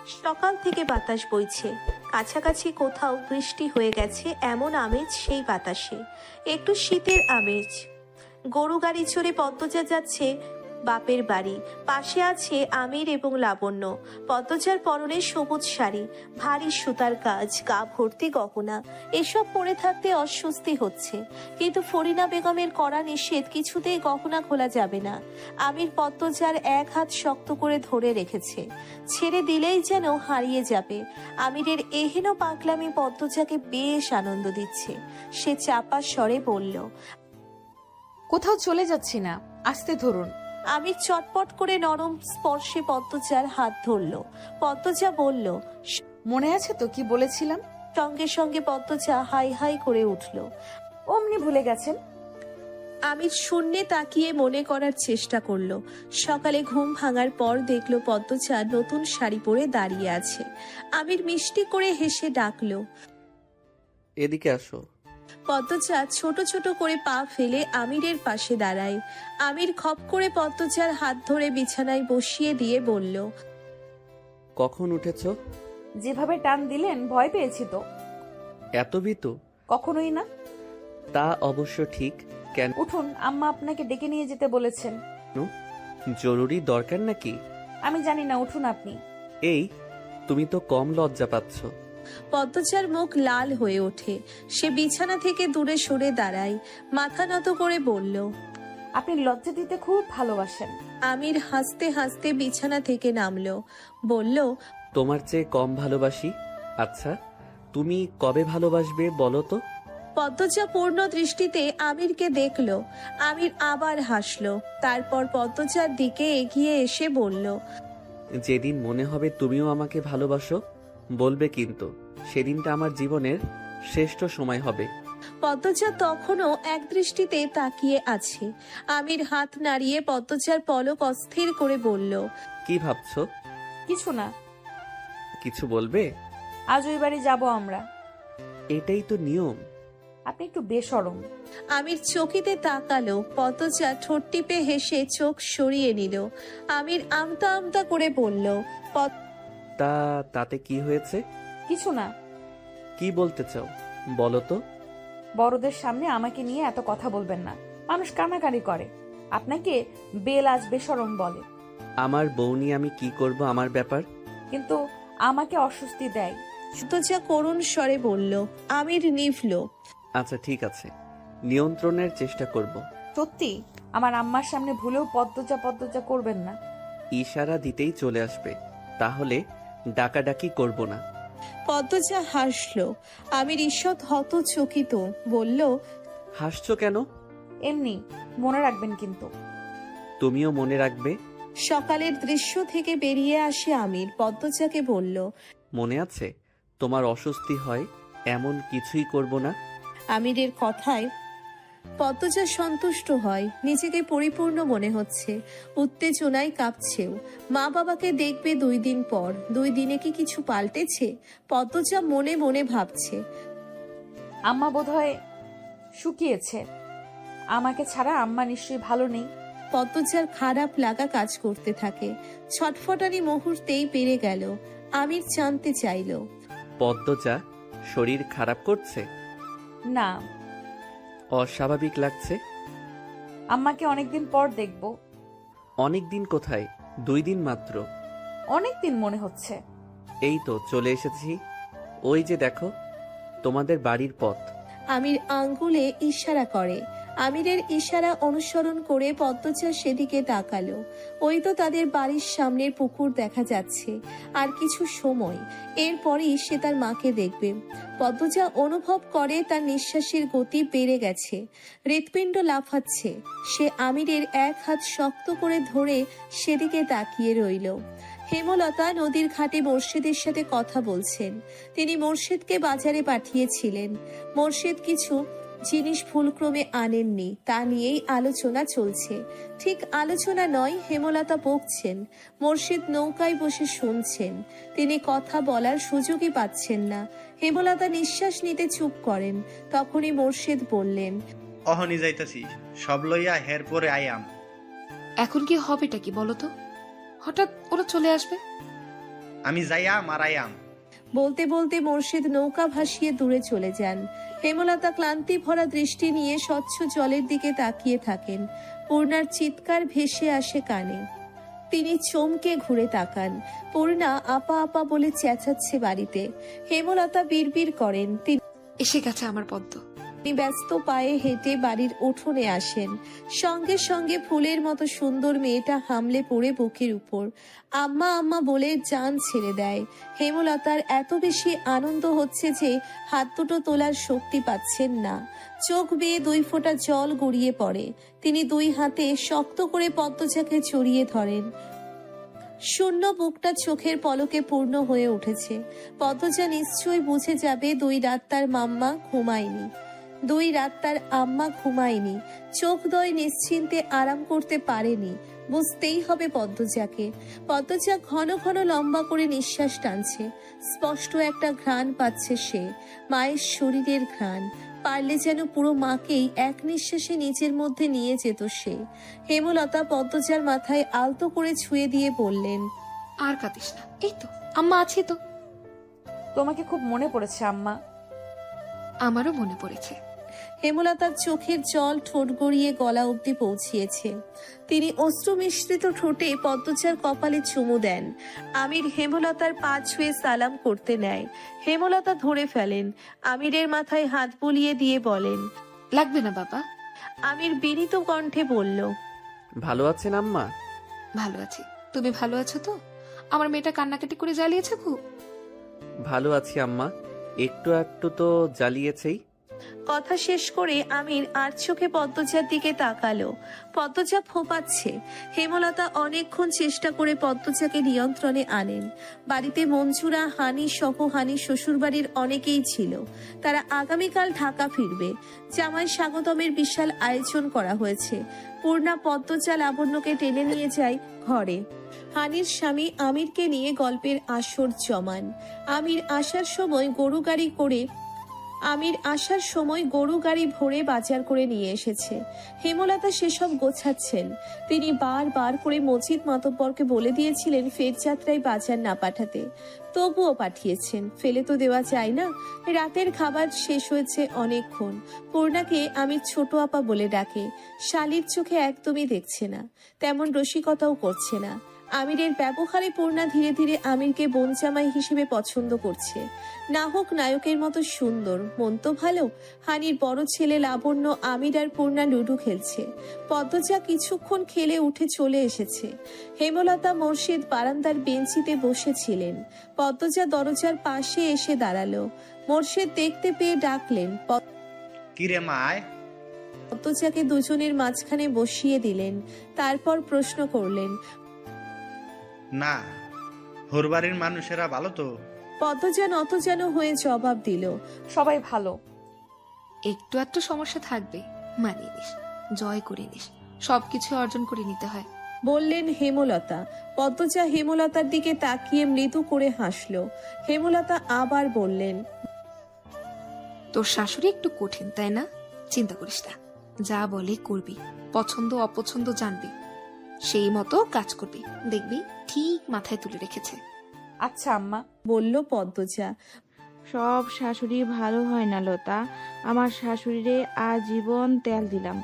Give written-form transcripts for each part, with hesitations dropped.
সকাল থেকে বাতাস বইছে, কাছাকাছি কোথাও বৃষ্টি হয়ে গেছে এমন আমেজ সেই বাতাসে, একটু শীতের আমেজ। গরু গাড়ি চড়ে পদ্মজা যাচ্ছে বাপের বাড়ি। পাশে আছে আমির এবং লাবণ্য। পদ্মজার পরনে সবুজ শাড়ি, ভারী সুতার কাজ, গা ভর্তি গহনা। এসব পরে থাকতে অস্বস্তি হচ্ছে, কিন্তু ফরিনা বেগমের কড়া নিষেধ, কিছুতেই গহনা খোলা যাবে না। আমির পদ্মজার এক হাত শক্ত করে ধরে রেখেছে, ছেড়ে দিলেই যেন হারিয়ে যাবে। আমিরের এহেন পাগলামি পদ্মজাকে বেশ আনন্দ দিচ্ছে। সে চাপা স্বরে বলল, কোথাও চলে যাচ্ছি না, আস্তে ধরুন। আমির চটপট করে নরম স্পর্শে পদ্মজার হাত ধরল। পদ্মজা বলল, মনে আছে তো কি বলেছিলাম? সঙ্গে সঙ্গে পদ্মজা হাই হাই করে উঠল। অমনি ভুলে গেছেন? আমির শূন্যে তাকিয়ে মনে করার চেষ্টা করলো। সকালে ঘুম ভাঙার পর দেখলো পদ্মজা নতুন শাড়ি পরে দাঁড়িয়ে আছে। আমির মিষ্টি করে হেসে ডাকলো, এদিকে আসো। পদ্মজা ছোট ছোট করে পা ফেলে আমিরের পাশে দাঁড়ায়। আমির খপ করে পদ্মজার হাত ধরে বিছানায় বসিয়ে দিয়ে বলল, কখন উঠেছ? যেভাবে টান দিলেন ভয় পেয়েছি তো। এত ভীতু? কখনোই না। তা অবশ্য ঠিক। কেন? উঠুন, আম্মা আপনাকে ডেকে নিয়ে যেতে বলেছেন। জরুরি দরকার নাকি? আমি জানি না, উঠুন আপনি। এই, তুমি তো কম লজ্জা পাচ্ছ। পদ্মজার মুখ লাল হয়ে ওঠে। সে বিছানা থেকে দূরে সরে দাঁড়ায়, মাথা নত করে বলল, আপনি লজ্জা দিতে খুব ভালোবাসেন। আমির হাসতে হাসতে বিছানা থেকে নামলো, বলল, তোমার চেয়ে কম ভালোবাসি? আচ্ছা, তুমি কবে ভালোবাসবে বলো তো? পদ্মজা পূর্ণ দৃষ্টিতে আমিরকে দেখলো। আমির আবার হাসলো, তারপর পদ্মজার দিকে এগিয়ে এসে বলল, যেদিন মনে হবে তুমিও আমাকে ভালোবাসো বলবে, কিন্তু সেদিনটা আমার জীবনের শ্রেষ্ঠ সময় হবে। পদ্মজা তখনও এক দৃষ্টিতে তাকিয়ে আছে। আমির হাত নাড়িয়ে পদ্মজার পলক অস্থির করে বলল, কি ভাবছো? কিছু না। কিছু বলবে? আজ ওই বাড়ি যাবো আমরা। এটাই তো নিয়ম। আপনি একটু বেশরম। আমির চকিতে তাকালো। পদ্মজা ঠোঁট টিপে হেসে চোখ সরিয়ে নিল। আমির আমতা আমতা করে বলল, তাতে কি হয়েছে? কিছু না। কি বলতে চাও বলো তো? বড়দের সামনে আমাকে নিয়ে এত কথা বলবেন না, মানুষ কানাকানি করে। আপনাকে বেলাজ বেশরম বলে। আমার বউ নিয়ে আমি কি করব, আমার ব্যাপার। কিন্তু আমাকে অস্বস্তি দেয়। পদ্মজা করুণ স্বরে বলল। আমির নিভল। আচ্ছা ঠিক আছে, নিয়ন্ত্রণের চেষ্টা করব। সত্যি? আমার আম্মার সামনে ভুলেও পদ্মজা পদ্মজা করবেন না। ইশারা দিতেই চলে আসবে, তাহলে ডাকাডাকি করব না। পদ্মজা হাসলো। আমির ঈষৎ হতচকিত, বলল, হাসছো কেন? এমনি, মনে রাখবেন কিন্তু। তুমিও মনে রাখবে। সকালের দৃশ্য থেকে বেরিয়ে আসে আমির। পদ্মজাকে বলল, মনে আছে তোমার অস্বস্তি হয়, এমন কিছুই করব না। আমিরের কথায় পদ্মজা সন্তুষ্ট হয়। নিজেকে পরিপূর্ণ মনে হচ্ছে, উত্তেজনায় কাঁপছেও। মা বাবাকে দেখবে 2 দিন পর। 2 দিনে কি কিছু পাল্টেছে? পদ্মজা মনে মনে ভাবছে। আম্মা বোধহয় শুকিয়েছে। আমাকে ছাড়া আম্মা নিশ্চয়ই ভালো নেই। পদ্মজার খারাপ লাগা কাজ করতে থাকে। ছটফটানি মুহূর্তেই বেড়ে গেল। আমির জানতে চাইল, পদ্মজা শরীর খারাপ করছে? না। অস্বাভাবিক লাগছে? আম্মাকে অনেকদিন পর দেখব। অনেকদিন কোথায়? 2 দিন মাত্র। অনেকদিন মনে হচ্ছে। এই তো চলে এসেছি। ওই যে দেখো, তোমাদের বাড়ির পথ। আমির আঙ্গুলে ইশারা করে। আমিরের ইশারা অনুসরণ করে পদ্মজা সেদিকে তাকালো। ওই তো তাদের বাড়ির সামনের পুকুর দেখা যাচ্ছে। আর কিছু সময়, এরপরই সে তার মাকে দেখবে। পদ্মজা অনুভব করে তার নিঃশ্বাসের গতি বেড়ে গেছে, হৃৎপিণ্ড লাফাচ্ছে। সে আমিরের এক হাত শক্ত করে ধরে সেদিকে তাকিয়ে রইল। হেমলতা নদীর ঘাটে মোর্শেদের সাথে কথা বলছেন। তিনি মোর্শেদকে বাজারে পাঠিয়েছিলেন। মোর্শেদ কিছু জিনিস ভুলক্রমে আনেননি, তা নিয়েই আলোচনা চলছে। ঠিক আলোচনা নয়, হেমলতা বকছেন। মোর্শেদ নৌকায় বসে শুনছেন। তিনি কথা বলার সুযোগই পাচ্ছেন না। হেমলতা নিঃশ্বাস নিতে চুপ করেন। তখনই মোর্শেদ বললেন, অহনি যাইতাছি, সব লইয়া হের পরে আয়াম। এখন কি হবেটা কি বলো তো? হঠাৎ ওরা চলে আসবে। আমি যাইয়াম আর আয়াম। বলতে বলতে মোর্শেদ নৌকা ভাসিয়ে দূরে চলে যান। হেমলতা ক্লান্তি ভরা দৃষ্টি নিয়ে স্বচ্ছ জলের দিকে তাকিয়ে থাকেন। পূর্ণার চিৎকার ভেসে আসে কানে। তিনি চমকে ঘুরে তাকান। পূর্ণা আপা আপা বলে চেঁচাচ্ছে বাড়িতে। হেমলতা বিড়বিড় করেন। এসে গেছে আমার পদ্ম। তিনি ব্যস্ত পায়ে হেঁটে বাড়ির উঠোনে আসেন। সঙ্গে সঙ্গে ফুলের মতো সুন্দর মেয়েটা হামলে পড়ে বুকের উপর আম্মা আম্মা বলে জান ছেড়ে দেয়। হেমলতার এত বেশি আনন্দ হচ্ছে যে হাত দুটো তোলার শক্তি পাচ্ছেন না। চোখ বেয়ে 2 ফোঁটা জল গড়িয়ে পড়ে। তিনি 2 হাতে শক্ত করে পদ্মজাকে জড়িয়ে ধরেন। শূন্য বুকটা চোখের পলকে পূর্ণ হয়ে উঠেছে। পদ্মজা নিশ্চয়ই বুঝে যাবে 2 রাত তার মাম্মা ঘুমায়নি, 2 রাত তার আম্মা ঘুমায়নি। চোখ দয় নিশ্চিন্তে আরাম করতে পারেনি। বুঝতেই হবে পদ্মজাকে। পদ্মজা ঘন ঘন লম্বা করে নিঃশ্বাস টানছে। স্পষ্ট একটা ঘ্রাণ পাচ্ছে সে, মায়ের শরীরের ঘ্রাণ। পারলে যেন পুরো মাকেই এক নিঃশ্বাসে নিজের মধ্যে নিয়ে যেত সে। হেমলতা পদ্মজার মাথায় আলতো করে ছুঁয়ে দিয়ে বললেন, আর কাঁদিস না, এই তো আম্মা আছি তো। তোমাকে খুব মনে পড়েছে আম্মা। আমারও মনে পড়েছে। হেমলতার চোখের জল ঠোঁট গড়িয়ে গলা অবধি পৌঁছিয়েছে। তিনি অশ্রু মিশ্রিত ঠোঁটে পদ্মজার কপালে চুমু দেন। আমির হেমলতার পা ছুঁয়ে সালাম করতে নেয়। হেমলতা ধরে ফেলেন। আমিরের মাথায় হাত বুলিয়ে দিয়ে বলেন, লাগবে না বাবা। আমির বিনীত কণ্ঠে বলল, ভালো আছেন আম্মা? ভালো আছি, তুমি ভালো আছো তো? আমার মেয়েটা কান্নাকাটি করে জ্বালিয়েছে খুব। ভালো আছি আম্মা, একটু একটু তো জ্বালিয়েছেই। কথা শেষ করে আমির আর চোখে পদ্মজার দিকে তাকালো। পদ্মজা ফোপাচ্ছে। হেমলতা অনেকক্ষণ চেষ্টা করে পদ্মজাকে নিয়ন্ত্রণে আনেন। বাড়িতে মঞ্জুরা, হানি সহ হানির শ্বশুরবাড়ির অনেকেই ছিল। তারা আগামীকাল ঢাকা ফিরবে। জামাই স্বাগতমের বিশাল আয়োজন করা হয়েছে। পূর্ণা পদ্মজা লাবণ্যকে টেনে নিয়ে যায় ঘরে। হানির স্বামী আমিরকে নিয়ে গল্পের আসর জমান। আমির আসার সময় গরু গাড়ি ভরে বাজার করে নিয়ে এসেছে। হেমলতা সেসব গোছাচ্ছেন। তিনি বারবার করে মজিদ মাতব্বরকে বলে দিয়েছিলেন ফের যাত্রায় বাজার না পাঠাতে, তবুও পাঠিয়েছেন। ফেলে তো দেওয়া যায় না। রাতের খাবার শেষ হয়েছে অনেকক্ষণ। পূর্ণাকে আমির ছোট আপা বলে ডাকে। শালির চোখে একদমই দেখছে না, তেমন রসিকতাও করছে না। আমিরের ব্যবহারে পূর্ণা ধীরে ধীরে আমিরকে বোন জামাই হিসেবে পছন্দ করছে। না হোক নায়কের মতো সুন্দর, মন তো ভালো। হানির বড় ছেলে লাবণ্য আমির আর পূর্ণা লুডু খেলছে। পদ্মজা কিছুক্ষণ খেলে উঠে চলে এসেছে। হেমলতা মোর্শেদ বারান্দার বেঞ্চিতে বসেছিলেন। পদ্মজা দরজার পাশে এসে দাঁড়ালো। মোর্শেদ দেখতে পেয়ে ডাকলেন, কিরে মায়? পদ্মজাকে দুজনের মাঝখানে বসিয়ে দিলেন। তারপর প্রশ্ন করলেন, না, হোরবাড়ির মানুষেরা ভালো তো? পদ্মজা নত যেন হয়ে জবাব দিল, সবাই ভালো। একটু একটু সমস্যা থাকবে, মানিয়ে নিস, জয় করে নিস, সবকিছু অর্জন করে নিতে হয়। বললেন হেমলতা। পদ্মজা হেমলতার দিকে তাকিয়ে মৃদু করে হাসল। হেমলতা আবার বললেন, তোর শাশুড়ি একটু কঠিন, তাই না? চিন্তা করিস না, যা বলে করবি, পছন্দ অপছন্দ জানবি, সেই মতো কাজ করবি, দেখবি ঠিক মাথায় তুলে রেখেছে। আচ্ছা আম্মা। বলল পদ্মজা। সব শাশুড়ি ভালো হয় না লতা। আমার শাশুড়িরে আজীবন তেল দিলাম,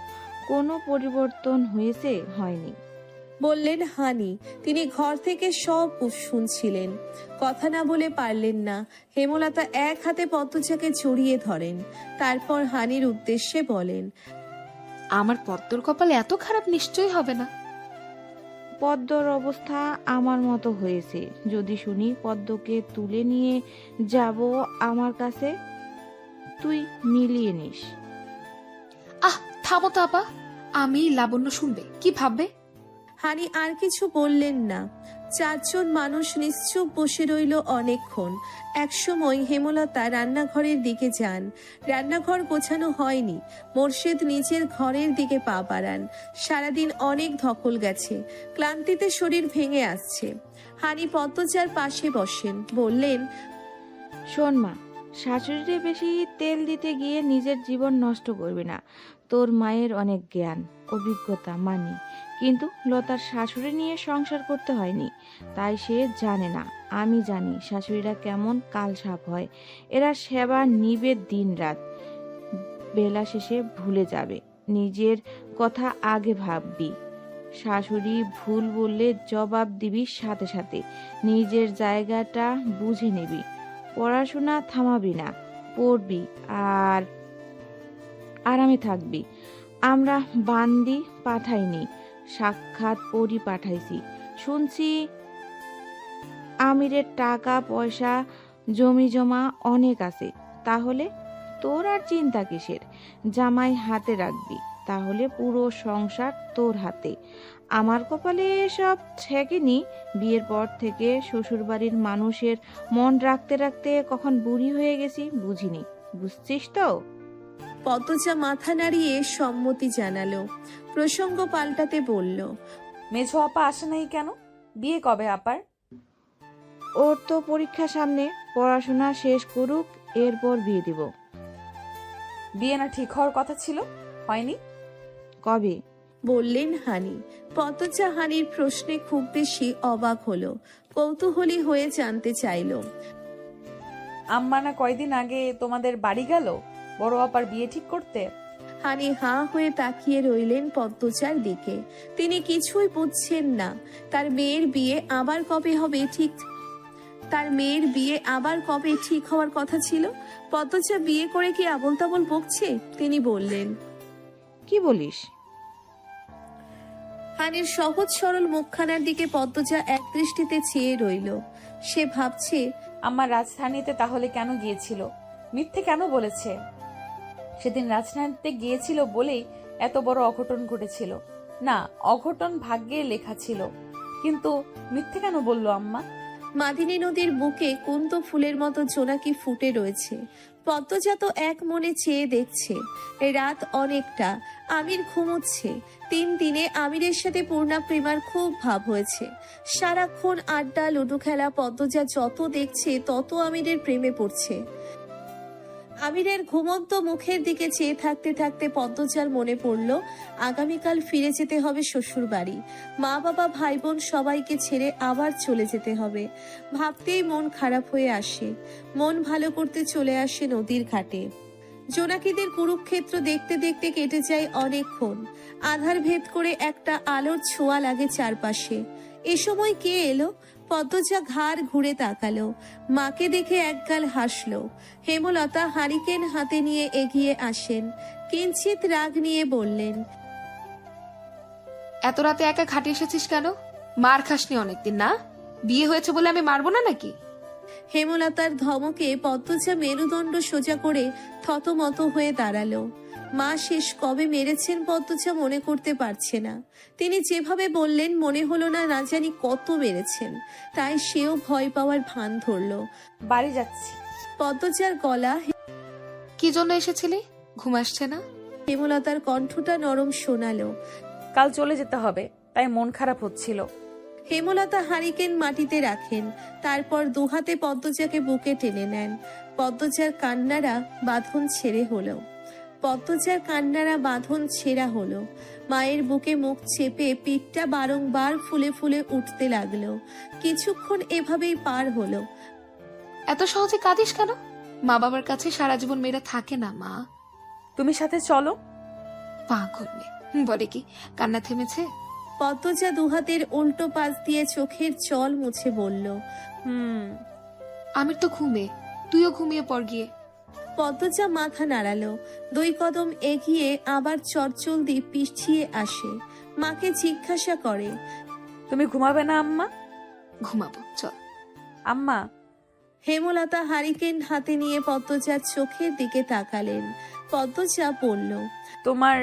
কোনো পরিবর্তন হয়েছে? হয়নি। বললেন হানি। তিনি ঘর থেকে সব শুনছিলেন, কথা না বলে পারলেন না। হেমলতা এক হাতে পদ্মজাকে জড়িয়ে ধরেন। তারপর হানির উদ্দেশ্যে বলেন, আমার পদ্মর কপালে এত খারাপ নিশ্চয়ই হবে না। পদ্মর অবস্থা আমার মতো হয়েছে। যদি শুনি পদ্মকে তুলে নিয়ে যাব আমার কাছে, তুই মিলিয়ে নিস। আহ, থামো তো আপা, আমি লাবণ্য শুনবে, কি ভাববে? হানি আর কিছু বললেন না। 4 জন মানুষ নিশ্চুপ বসে রইল অনেকক্ষণ। একসময় হেমলতা রান্নাঘরের দিকে যান। রান্নাঘর গোছানো হয়নি। মোর্শেদ নিজের ঘরের দিকে পা বাড়ান। সারাদিন অনেক ধকল গেছে, ক্লান্তিতে শরীর ভেঙে আসছে। হানি পদ্মজার পাশে বসেন। বললেন, শোন মা, শাশুড়িরে বেশি তেল দিতে গিয়ে নিজের জীবন নষ্ট করবি না। তোর মায়ের অনেক জ্ঞান অভিজ্ঞতা মানি, কিন্তু লতার শাশুড়ি নিয়ে সংসার করতে হয়নি, তাই সে জানে না। আমি জানি শাশুড়িরা কেমন কালসাপ হয়। এরা সেবা নিবে দিন রাত, বেলা শেষে ভুলে যাবে। নিজের কথা আগে ভাববি, শাশুড়ি ভুল বললে জবাব দিবি সাথে সাথে। নিজের জায়গাটা বুঝে নিবি, পড়াশোনা থামাবি না, পড়বি আর আরামে থাকবি। আমরা বান্দি পাঠাইনি, সাক্ষাৎ পরি পাঠাইছি। শুনছি আমিরের টাকা পয়সা জমি জমা অনেক আছে, তাহলে তোর আর চিন্তা কিসের? জামাই হাতে রাখবি, তাহলে পুরো সংসার তোর হাতে। আমার কপালে সব ঠেকেনি। বিয়ের পর থেকে শ্বশুরবাড়ির মানুষের মন রাখতে রাখতে কখন বুড়ি হয়ে গেছি বুঝিনি। বুঝছিস তো? পদ্মজা মাথা নাড়িয়ে সম্মতি জানালো। প্রসঙ্গ পাল্টাতে বলল, মেঝো আপা আসে নাই কেন? বিয়ে কবে আপার? ওর তো পরীক্ষা সামনে, পড়াশোনা শেষ করুক, এরপর বিয়ে দিব। বিয়ে না ঠিক হওয়ার কথা ছিল, হয়নি? কবে? বললেন হানি। পদ্মজা হানির প্রশ্নে খুব বেশি অবাক হলো, কৌতূহলী হয়ে জানতে চাইল। আম্মা না কয়দিন আগে তোমাদের বাড়ি গেল বড় আপার বিয়ে ঠিক করতে? হানি হাঁ হয়ে তাকিয়ে রইলেন পদ্মজার দিকে। তিনি কিছুই বুঝছেন না। তার মেয়ের বিয়ে আবার কবে ঠিক হওয়ার কথা ছিল? পদ্মজা বিয়ে করে কি আবোল তাবোল বকছে? তিনি বললেন, কি বলিস? হানির সহজ সরল মুখখানার দিকে পদ্মজা এক দৃষ্টিতে চেয়ে রইল। সে ভাবছে, আম্মা রাজধানীতে তাহলে কেন গিয়েছিল? মিথ্যে কেন বলেছে? সেদিন রাজধানীতে গিয়েছিল বলেই এত বড় অঘটন ঘটেছিল। না, অঘটন ভাগ্যে লেখা ছিল, কিন্তু মিথ্যে কেন বললো আম্মা? মাদিনী নদীর বুকে কুন্ত ফুলের মতো জোনাকি ফুটে রয়েছে। পদ্মজা তো এক মনে চেয়ে দেখছে। রাত অনেকটা, আমির ঘুমোচ্ছে। 3 দিনে আমিরের সাথে পূর্ণা প্রেমার খুব ভাব হয়েছে। সারাক্ষণ আড্ডা লুডু খেলা। পদ্মজা যত দেখছে তত আমিরের প্রেমে পড়ছে। আমিরের ঘুমন্ত মুখের দিকে চেয়ে থাকতে থাকতে পদ্মজার মনে পড়ল আগামীকাল ফিরে যেতে হবে শ্বশুর বাড়ি। মা বাবা ভাই বোন সবাইকে ছেড়ে আবার চলে যেতে হবে। ভাবতেই মন খারাপ হয়ে আসে। মন ভালো করতে চলে আসে নদীর ঘাটে। জোনাকিদের কুরুক্ষেত্র দেখতে দেখতে কেটে যায় অনেকক্ষণ। আধার ভেদ করে একটা আলোর ছোঁয়া লাগে চারপাশে। এ সময় কে এলো? পদ্মজা ঘাড় ঘুরে তাকালো। মাকে দেখে একগাল হাসলো। হেমলতা হারিকেন হাতে নিয়ে এগিয়ে আসেন। কিঞ্চিত রাগ নিয়ে বললেন, এত রাতে একা ঘাটে এসেছিস কেন? মার খাসনি অনেকদিন না? বিয়ে হয়েছে বলে আমি মারবো না নাকি? হেমলতার ধমকে পদ্মজা মেরুদণ্ড সোজা করে থতমত হয়ে দাঁড়ালো। মা শেষ কবে মেরেছেন পদ্মজা মনে করতে পারছে না। তিনি যেভাবে বললেন মনে হলো না না জানি কত মেরেছেন। তাই সেও ভয় পাওয়ার ভান ধরলো। বাড়ি যাচ্ছি। পদ্মজার গলা। কি জন্য এসেছিলি? ঘুম আসছে না? হেমলতার কণ্ঠটা নরম শোনালো। কাল চলে যেতে হবে, তাই মন খারাপ হচ্ছিল। হেমলতা হারিকেন মাটিতে রাখেন, তারপর দুহাতে পদ্মজাকে বুকে টেনে নেন। পদ্মজার কান্নারা বাঁধন ছেঁড়া হলো। মায়ের বুকে মুখ চেপে পিঠটা বারংবার ফুলে ফুলে উঠতে লাগলো। কিছুক্ষণ এভাবেই পার হলো। এত সহজে কাঁদিস কেন? মা বাবার কাছে সারা জীবন মেয়েরা থাকে না মা। তুমি সাথে চলো। পাগল মেয়ে বলে কি কান্না থেমেছে? পদ্মজা দুহাতের উল্টো পাশ দিয়ে চোখের জল মুছে বলল, আমির তো ঘুমে, তুইও ঘুমিয়ে পড় গিয়ে। পদ্মজা মাথা নাড়ালো। 2 কদম এগিয়ে আবার চটজলদি পিছিয়ে আসে। মাকে জিজ্ঞাসা করে, তুমি ঘুমাবে না আম্মা? ঘুমাবো, চল। আম্মা। হেমলতা হারিকেন হাতে নিয়ে পদ্মজার চোখের দিকে তাকালেন। পদ্মজা বলল, তোমার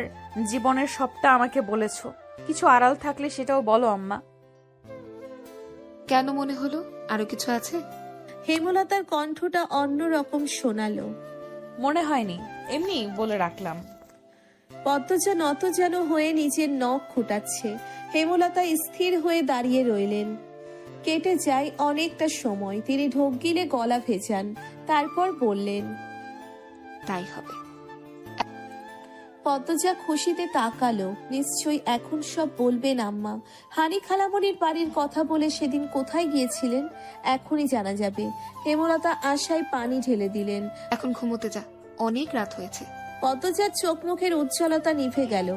জীবনের সবটা আমাকে বলেছো, কিছু আড়াল থাকলে সেটাও বলো আম্মা। কেন মনে হলো আরো কিছু আছে? হেমলতার কণ্ঠটা অন্যরকম শোনালো। মনে হয়নি, এমনি বলে রাখলাম। পদ্মজা নত যেন হয়ে নিজের নখ খুঁটাচ্ছে। হেমলতা স্থির হয়ে দাঁড়িয়ে রইলেন। কেটে যায় অনেকটা সময়। তিনি ঢোক গিলে গলা ভেজান, তারপর বললেন, তাই হবে। পদ্মজা খুশিতে তাকালো। নিশ্চয়ই এখন সব বলবেন আম্মা। হানি খালামণির বাড়ির কথা বলে সেদিন কোথায় গিয়েছিলেন এখনই জানা যাবে। হেমলতা আশায় পানি ঢেলে দিলেন। এখন ঘুমোতে যা, অনেক রাত হয়েছে। পদ্মজার চোখ মুখের উজ্জ্বলতা নিভে গেল।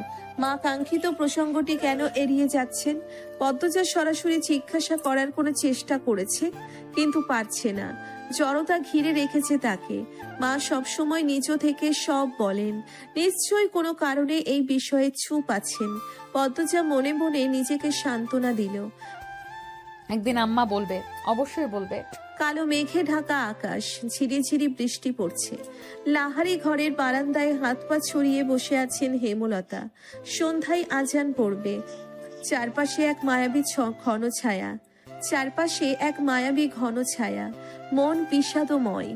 মা কাঙ্ক্ষিত প্রসঙ্গটি কেন এড়িয়ে যাচ্ছেন? পদ্মজা সরাসরি জিজ্ঞাসা করার কোনো চেষ্টা করেছে, কিন্তু পারছে না। জড়তা ঘিরে রেখেছে তাকে। মা সবসময় নিজ থেকে সব বলেন, নিশ্চয়ই কোনো কারণে এই বিষয়ে চুপ আছেন। পদ্মজা মনে মনে নিজেকে সান্ত্বনা দিল। একদিন আম্মা বলবে, অবশ্যই বলবে। কালো মেঘে ঢাকা আকাশ, ঝিরিঝিরি বৃষ্টি পড়ছে। লাহারি ঘরের বারান্দায় হাত পা ছড়িয়ে বসে আছেন হেমলতা। সন্ধ্যায় আজান পড়বে। চারপাশে এক মায়াবী ঘন ছায়া। মন বিষাদময়।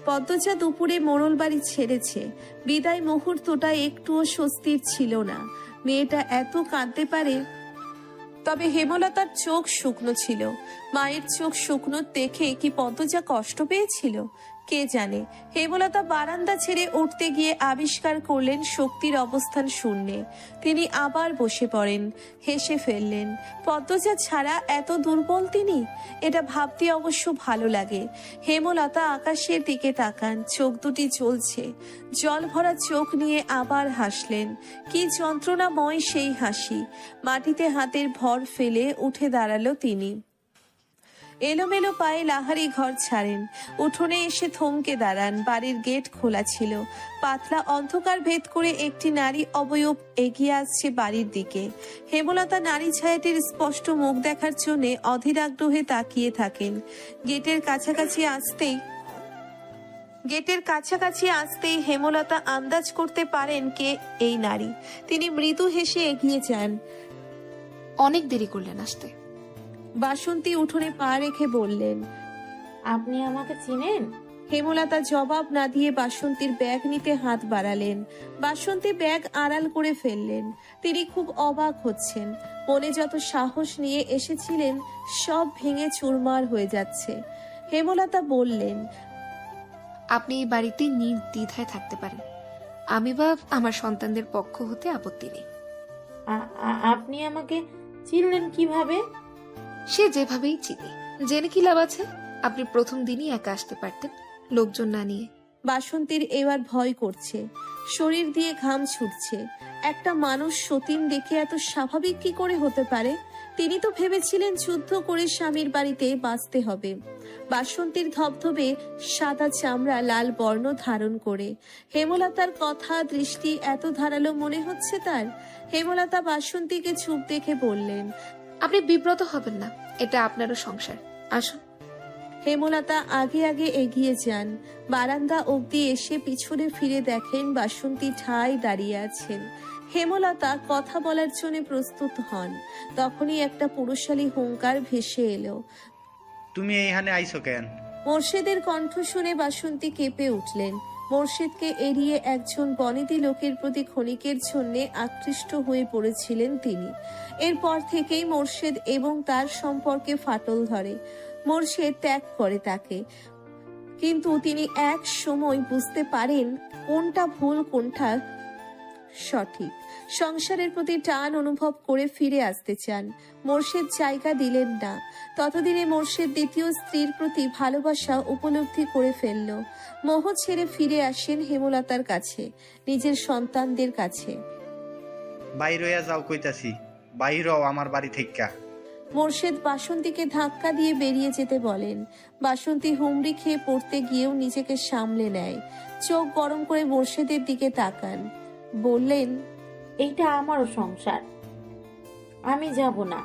পদ্মজা দুপুরে মোড়ল বাড়ি ছেড়েছে। বিদায় মুহূর্তটা একটুও স্বস্তির ছিল না। মেয়েটা এত কাঁদতে পারে? তবে হেমলতার চোখ শুকনো ছিল। মায়ের চোখ শুকনো দেখে কি পদ্মজা কষ্ট পেয়েছিল? কে জানে। হেমলতা বারান্দা ছেড়ে উঠতে গিয়ে আবিষ্কার করলেন শক্তির অবস্থান শূন্যে। তিনি আবার বসে পড়েন, হেসে ফেললেন। পদ্মজা ছাড়া এত দুর্বল তিনি? এটা ভাবতে অবশ্য ভালো লাগে। হেমলতা আকাশের দিকে তাকান, চোখ দুটি জ্বলছে। জল ভরা চোখ নিয়ে আবার হাসলেন। কি যন্ত্রণাময় সেই হাসি। মাটিতে হাতের ভর ফেলে উঠে দাঁড়ালো তিনি। এলোমেলো পায়ে লাহারি ঘর ছাড়েন। উঠোনে এসে থমকে দাঁড়ান। বাড়ির গেট খোলা ছিল। পাতলা অন্ধকার ভেদ করে একটি নারী অবয়ব এগিয়ে আসছে বাড়ির দিকে। হেমলতা নারী ছায়াটির স্পষ্ট মুখ দেখার জন্য অধীর আগ্রহে তাকিয়ে থাকেন। গেটের কাছাকাছি আসতেই হেমলতা আন্দাজ করতে পারেন কে এই নারী। তিনি মৃদু হেসে এগিয়ে যান। অনেক দেরি করলেন আসতে। বাসন্তী উঠোনে পা রেখে বললেন, আপনি আমাকে চিনেন? হেমলতা জবাব না দিয়ে বাসন্তীর ব্যাগ নিতে হাত বাড়ালেন। বাসন্তী ব্যাগ আড়াল করে ফেললেন। তিনি খুব অবাক হচ্ছেন। মনে যত সাহস নিয়ে এসেছিলেন সব ভেঙে চুরমার হয়ে যাচ্ছে। হেমলতা বললেন, আপনি এই বাড়িতে নির্দ্বিধায় থাকতে পারেন। আমি বা আমার সন্তানদের পক্ষ হতে আপত্তি নেই। আপনি আমাকে চিনলেন কিভাবে? সে যেভাবেই চিনি, জেনে কি লাভ আছে? আপনি প্রথম দিনই একা আসতে পারতেন, লোকজন না নিয়ে। বাসন্তীর এবার ভয় করছে। শরীর দিয়ে ঘাম ছুটছে। একটা মানুষ সতীন দেখে এত স্বাভাবিক কি করে হতে পারে? তিনি তো ভেবেছিলেন যুদ্ধ করে স্বামীর বাড়িতে বাঁচতে হবে। বাসন্তীর ধবধবে সাদা চামড়া লাল বর্ণ ধারণ করে। হেমলতার কথা দৃষ্টি এত ধারালো মনে হচ্ছে তার। হেমলতা বাসন্তীকে চুপ দেখে বললেন, আপনি বিব্রত হবেন না, এটা আপনারও সংসার, আসুন। হেমলতা আগে আগে এগিয়ে যান। বারান্দা অবধি এসে পিছনে ফিরে দেখেন বাসন্তী ঠায় দাঁড়িয়ে আছেন। হেমলতা কথা বলার জন্য প্রস্তুত হন। তখনই একটা পুরুষালী হুঙ্কার ভেসে এলো। তুমি এইখানে আইছো কেন? মোর্শেদের কণ্ঠ শুনে বাসন্তী কেঁপে উঠলেন। মোর্শেদকে এড়িয়ে একজন বনেদি লোকের প্রতি ক্ষণিকের জন্য আকৃষ্ট হয়ে পড়েছিলেন তিনি। এরপর থেকেই মোর্শেদ এবং তার সম্পর্কে ফাটল ধরে। মোর্শেদ ত্যাগ করে তাকে, কিন্তু তিনি এক সময় বুঝতে পারেন কোনটা ভুল কোনটা সঠিক। সংসারের প্রতি টান অনুভব করে ফিরে আসতে চান। মোর্শেদ জায়গা দিলেন না। ততদিনে মোর্শেদ দ্বিতীয় স্ত্রীর প্রতি ভালোবাসা উপলব্ধি করে ফেলল। মোহ ছেড়ে ফিরে আসেন হেমলতার কাছে, নিজের সন্তানদের কাছে। বাইর হইয়া যাও কইতাছি, বাইর হও আমার বাড়ি থেকে। মোর্শেদ বাসন্তীকে ধাক্কা দিয়ে বেরিয়ে যেতে বলেন। বাসন্তী হুমড়ি খেয়ে পড়তে গিয়েও নিজেকে সামলে নেয়। চোখ গরম করে মোর্শেদের দিকে তাকান, বললেন, এইটা আমারও সংসার, আমি যাব না।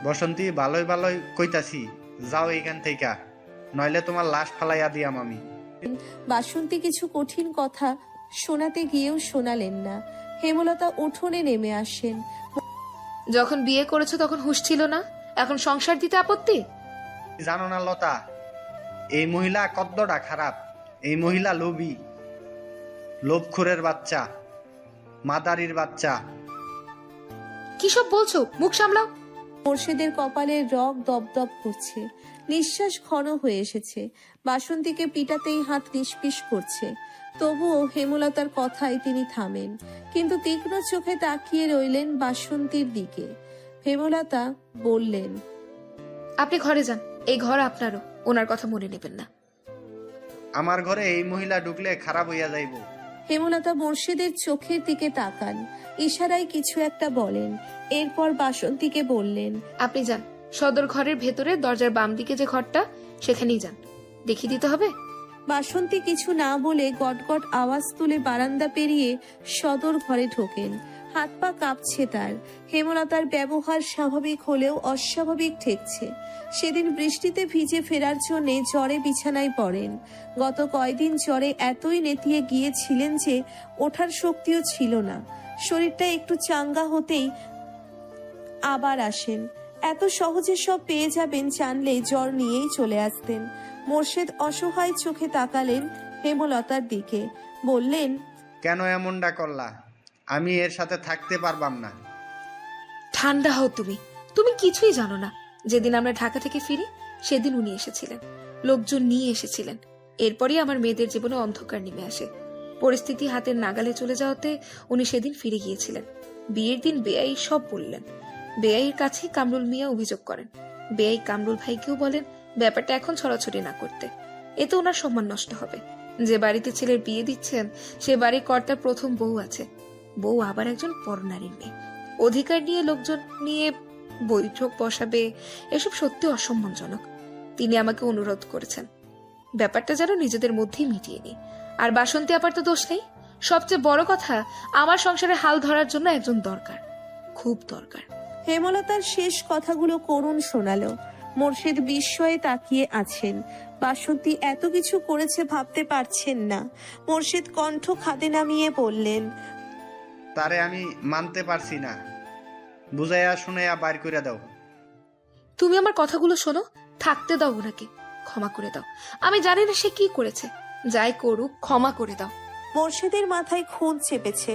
বসন্তী, ভালোই ভালোই কইতাছি, যাও এইখান থেকে, নইলে তোমার লাশ ফালাইয়া দিয়াম আমি। বাসন্তী কিছু কঠিন কথা শোনাতে গিয়েও শোনালেন না। হেমলতা উঠোনে নেমে আসেন। যখন বিয়ে করেছো তখন হুঁশ ছিল না, এখন সংসার দিতে আপত্তি? জানো না লতা, এই মহিলা কদ্দটা খারাপ। এই মহিলা লোভী, লোভখোরের বাচ্চা, মাদারির বাচ্চা। কি সব বলছো? মুখ সামলাও। মোর্শেদের কপালের রগ দপদপ করছে। নিঃশ্বাস ঘন হয়ে এসেছে। বাসন্তীকে পিটাতেই হাত নিষ্পিস করছে। তবুও হেমলতার কথায় তিনি থামেন, কিন্তু তীক্ষ্ণ চোখে তাকিয়ে রইলেন বাসন্তীর দিকে। হেমলতা বললেন, আপনি ঘরে যান, এই ঘর আপনারও, ওনার কথা মনে নেবেন না। আমার ঘরে এই মহিলা ঢুকলে খারাপ হইয়া যাইব। হেমলতা মোর্শেদের চোখের দিকে তাকান, ইশারায় কিছু একটা বলেন। এরপর বাসন্তীকে বললেন, আপনি যান, সদর ঘরের ভেতরে দরজার বাম দিকে যে ঘরটা, সেখানেই যান। দেখিয়ে দিতে হবে? বাসন্তী কিছু না বলে গটগট আওয়াজ তুলে বারান্দা পেরিয়ে সদর ঘরে ঢোকেন। হাত পা কাঁপছে তার। হেমলতার ব্যবহার স্বাভাবিক হলেও অস্বাভাবিক ঠেকছে। সেদিন বৃষ্টিতে ভিজে ফেরার জন্য জ্বরে বিছানায় পড়েন। গত কয়দিন জ্বরে এতই নেতিয়ে গিয়েছিলেন যে ওঠার শক্তিও ছিল না। শরীরটা একটু চাঙ্গা হতেই আবার আসেন। এত সহজে সব পেয়ে যাবেন জানলে জ্বর নিয়েই চলে আসতেন। মোর্শেদ অসহায় চোখে তাকালেন হেমলতার দিকে, বললেন, কেন এমনটা করলা? আমি এর সাথে থাকতে পারবাম না। ঠান্ডা হও তুমি, তুমি কিছুই জানো না। যেদিন আমরা ঢাকা থেকে ফিরি সেদিন উনি এসেছিলেন, লোকজন নিয়ে এসেছিলেন। এরপরই আমার মেয়েদের জীবনে অন্ধকার নেমে আসে। পরিস্থিতি হাতের নাগালে চলে যাওয়াতে উনি সেদিন ফিরে গিয়েছিলেন। বিয়ের দিন বেআই সব বললেন। বেআইয়ের কাছে কামরুল মিয়া অভিযোগ করেন। বেআই কামরুল ভাইকেও বলেন ব্যাপারটা এখন ছড়াছড়ি না করতে, এতে ওনার সম্মান নষ্ট হবে। যে বাড়িতে ছেলের বিয়ে দিচ্ছেন সে বাড়ির কর্তার প্রথম বউ আছে, বউ আবার একজন পরনারীর মেয়ে। অধিকার নিয়ে লোকজন নিয়ে বৈঠক বসাবে, এসব সত্যি অসম্মানজনক। তিনি আমাকে অনুরোধ করেছেন ব্যাপারটা যেন নিজেদের মধ্যেই মিটিয়ে নি। আর বাসন্তী আপার তো দোষ নেই। সবচেয়ে বড় কথা, আমার সংসারে হাল ধরার জন্য একজন দরকার, খুব দরকার। হেমলতার শেষ কথাগুলো করুণ শোনালো। মোর্শেদ বিস্ময়ে তাকিয়ে আছেন। বাসন্তী এত কিছু করেছে ভাবতে পারছেন না। মোর্শেদ কণ্ঠ খাদে নামিয়ে বললেন, তারে আমি মানতে পারছি না, বুঝাইয়া শুনাইয়া বাইর করে দাও। তুমি আমার কথাগুলো শোনো, থাকতে দাও ওনাকে, ক্ষমা করে দাও। আমি জানি না সে কি করেছে, যাই করুক ক্ষমা করে দাও। মোর্শেদের মাথায় খুন চেপেছে।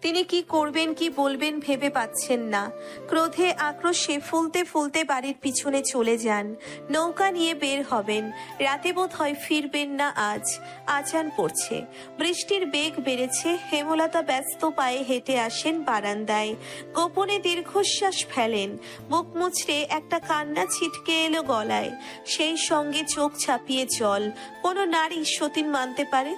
তিনি কি করবেন কি বলবেন ভেবে পাচ্ছেন না। ক্রোধে আক্রোশে ফুলতে ফুলতে বাড়ির পিছনে চলে যান। নৌকা নিয়ে বের হবেন। রাতে বোধ হয় ফিরবেন না আজ। আজান পড়ছে, বৃষ্টির বেগ বেড়েছে। হেমলতা ব্যস্ত পায়ে হেঁটে আসেন বারান্দায়। গোপনে দীর্ঘশ্বাস ফেলেন। বুক মুচড়ে একটা কান্না ছিটকে এলো গলায়। সেই সঙ্গে চোখ ছাপিয়ে জল। কোনো নারী সতীন মানতে পারে?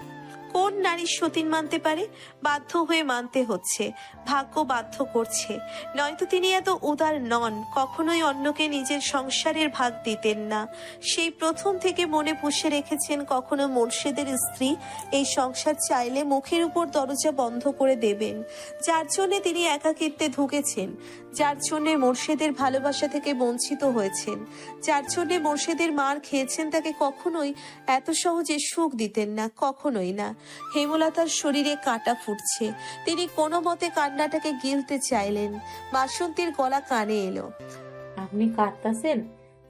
কোন নারী সতীন মানতে পারে? বাধ্য হয়ে মানতে হচ্ছে, ভাগ্য বাধ্য করছে। নয়তো তিনি এত উদার নন, কখনোই অন্যকে নিজের সংসারের ভাগ দিতেন না। সেই প্রথম থেকে মনে পুষে রেখেছেন কখনো মোর্শেদের স্ত্রী এই সংসার চাইলে মুখের উপর দরজা বন্ধ করে দেবেন। যার জন্য তিনি একাকিত্বে ঢুকেছেন, যার জন্য মোর্শেদের ভালোবাসা থেকে বঞ্চিত হয়েছেন, যার জন্য মোর্শেদের মার খেয়েছেন, তাকে কখনোই এত সহজে সুখ দিতেন না, কখনোই না। হেমলতার শরীরে কাঁটা ফুটছে। তিনি কোনো মতে কান্নাটাকে গিলতে চাইলেন। বাসন্তীর গলা কানে এলো, আপনি কাঁদতাছেন?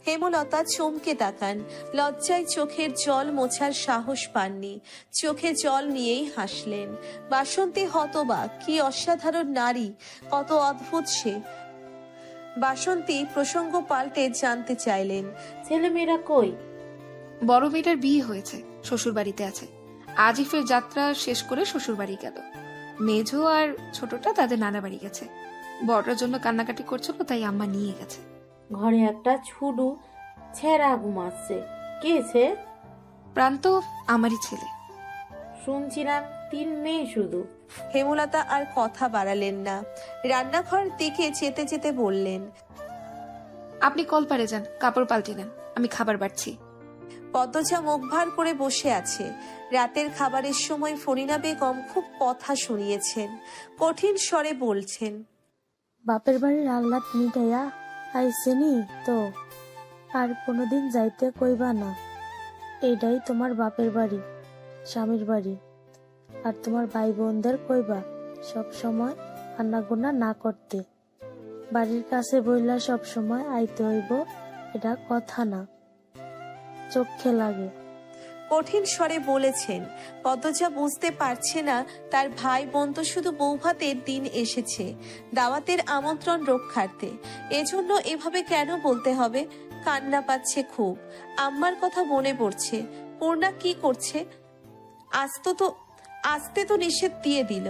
হেমলতা চমকে তাকান। লজ্জায় চোখের জল মোছার সাহস পাননি। চোখে জল নিয়েই হাসলেন। বাসন্তী হতবাক। কি অসাধারণ নারী, কত অদ্ভুত সে। বাসন্তী প্রসঙ্গ পাল্টে জানতে চাইলেন, ছেলেমেয়েরা কই? বড় মেয়েটার বিয়ে হয়েছে, শ্বশুর বাড়িতে আছে। আজিফের যাত্রা শেষ করে শ্বশুর বাড়ি গেল। মেঝো আর ছোটটা তাদের নানা বাড়ি গেছে। বড়টার জন্য কান্নাকাটি করছিল, তাই আম্মা নিয়ে গেছে। ঘরে একটা ছুডু ছেঁড়া ঘুমাচ্ছে। কেছে? প্রান্ত আমারই ছেলে। শুনছিলাম 3 মেয়ে শুধু। হেমলতা আর কথা বাড়ালেন না। রান্নাঘর দিকে যেতে যেতে বললেন, আপনি কলপারে যান, কাপড় পাল্টে নেন, আমি খাবার বাড়ছি। পদ্মজা মুখ ভার করে বসে আছে। রাতের খাবারের সময় ফরিনা বেগম খুব কথা শুনিয়েছেন। কঠিন স্বরে বলছেন, বাপের বাড়ির আহ্লাদ মিটাইয়া আইসেনি তো আর কোনোদিন যাইতে কইবা না। এইটাই তোমার বাপের বাড়ি, স্বামীর বাড়ি। আর তোমার ভাই বোনদের কইবা সব সময় কান্নাগুনা না করতে। বাড়ির কাছে বইলা সব সময় আইতে হইব, এটা কথা না, চোখে লাগে। কঠিন স্বরে বলেছেন। পদ্মজা বুঝতে পারছে না তার ভাই বোন তো শুধু বৌভাতের দিন এসেছে, দাওয়াতের আমন্ত্রণ রক্ষার্থে। এজন্য এভাবে কেন বলতে হবে? কান্না পাচ্ছে খুব। আম্মার কথা মনে পড়ছে। পূর্ণা কি করছে? আসতে তো নিষেধ দিয়ে দিল,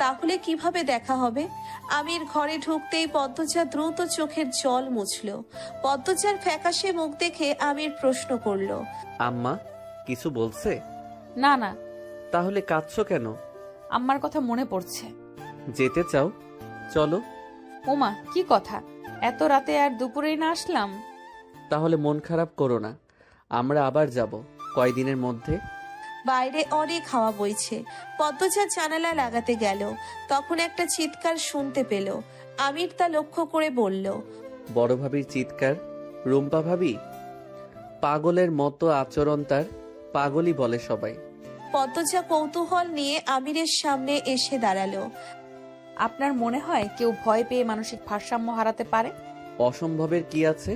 তাহলে কিভাবে দেখা হবে? আমির ঘরে ঢুকতেই পদ্মজা দ্রুত চোখের জল মুছল। পদ্মজার ফ্যাকাশে মুখ দেখে আমির প্রশ্ন করলো, আম্মা কিছু বলছে? না না, তাহলে কাঁদছো কেন? আম্মার কথা মনে পড়ছে। যেতে চাও? চলো। ওমা, কি কথা! এত রাতে আর দুপুরেই না আসলাম? তাহলে মন খারাপ করো না, আমরা আবার যাব কয়দিনের মধ্যে। বাইরে অনেক হাওয়া বইছে। পদ্মজা জানালা লাগাতে গেল, তখন একটা চিৎকার শুনতে পেল। আমির তা লক্ষ্য করে বলল, বড় ভাবির চিৎকার? রুম্পা ভাবি? পাগলের মতো আচরণ তার, পাগলই বলে সবাই। পদ্মজা কৌতূহল নিয়ে আমিরের সামনে এসে দাঁড়ালো। আপনার মনে হয় কেউ ভয় পেয়ে মানসিক ভারসাম্য হারাতে পারে? অসম্ভবের কি আছে?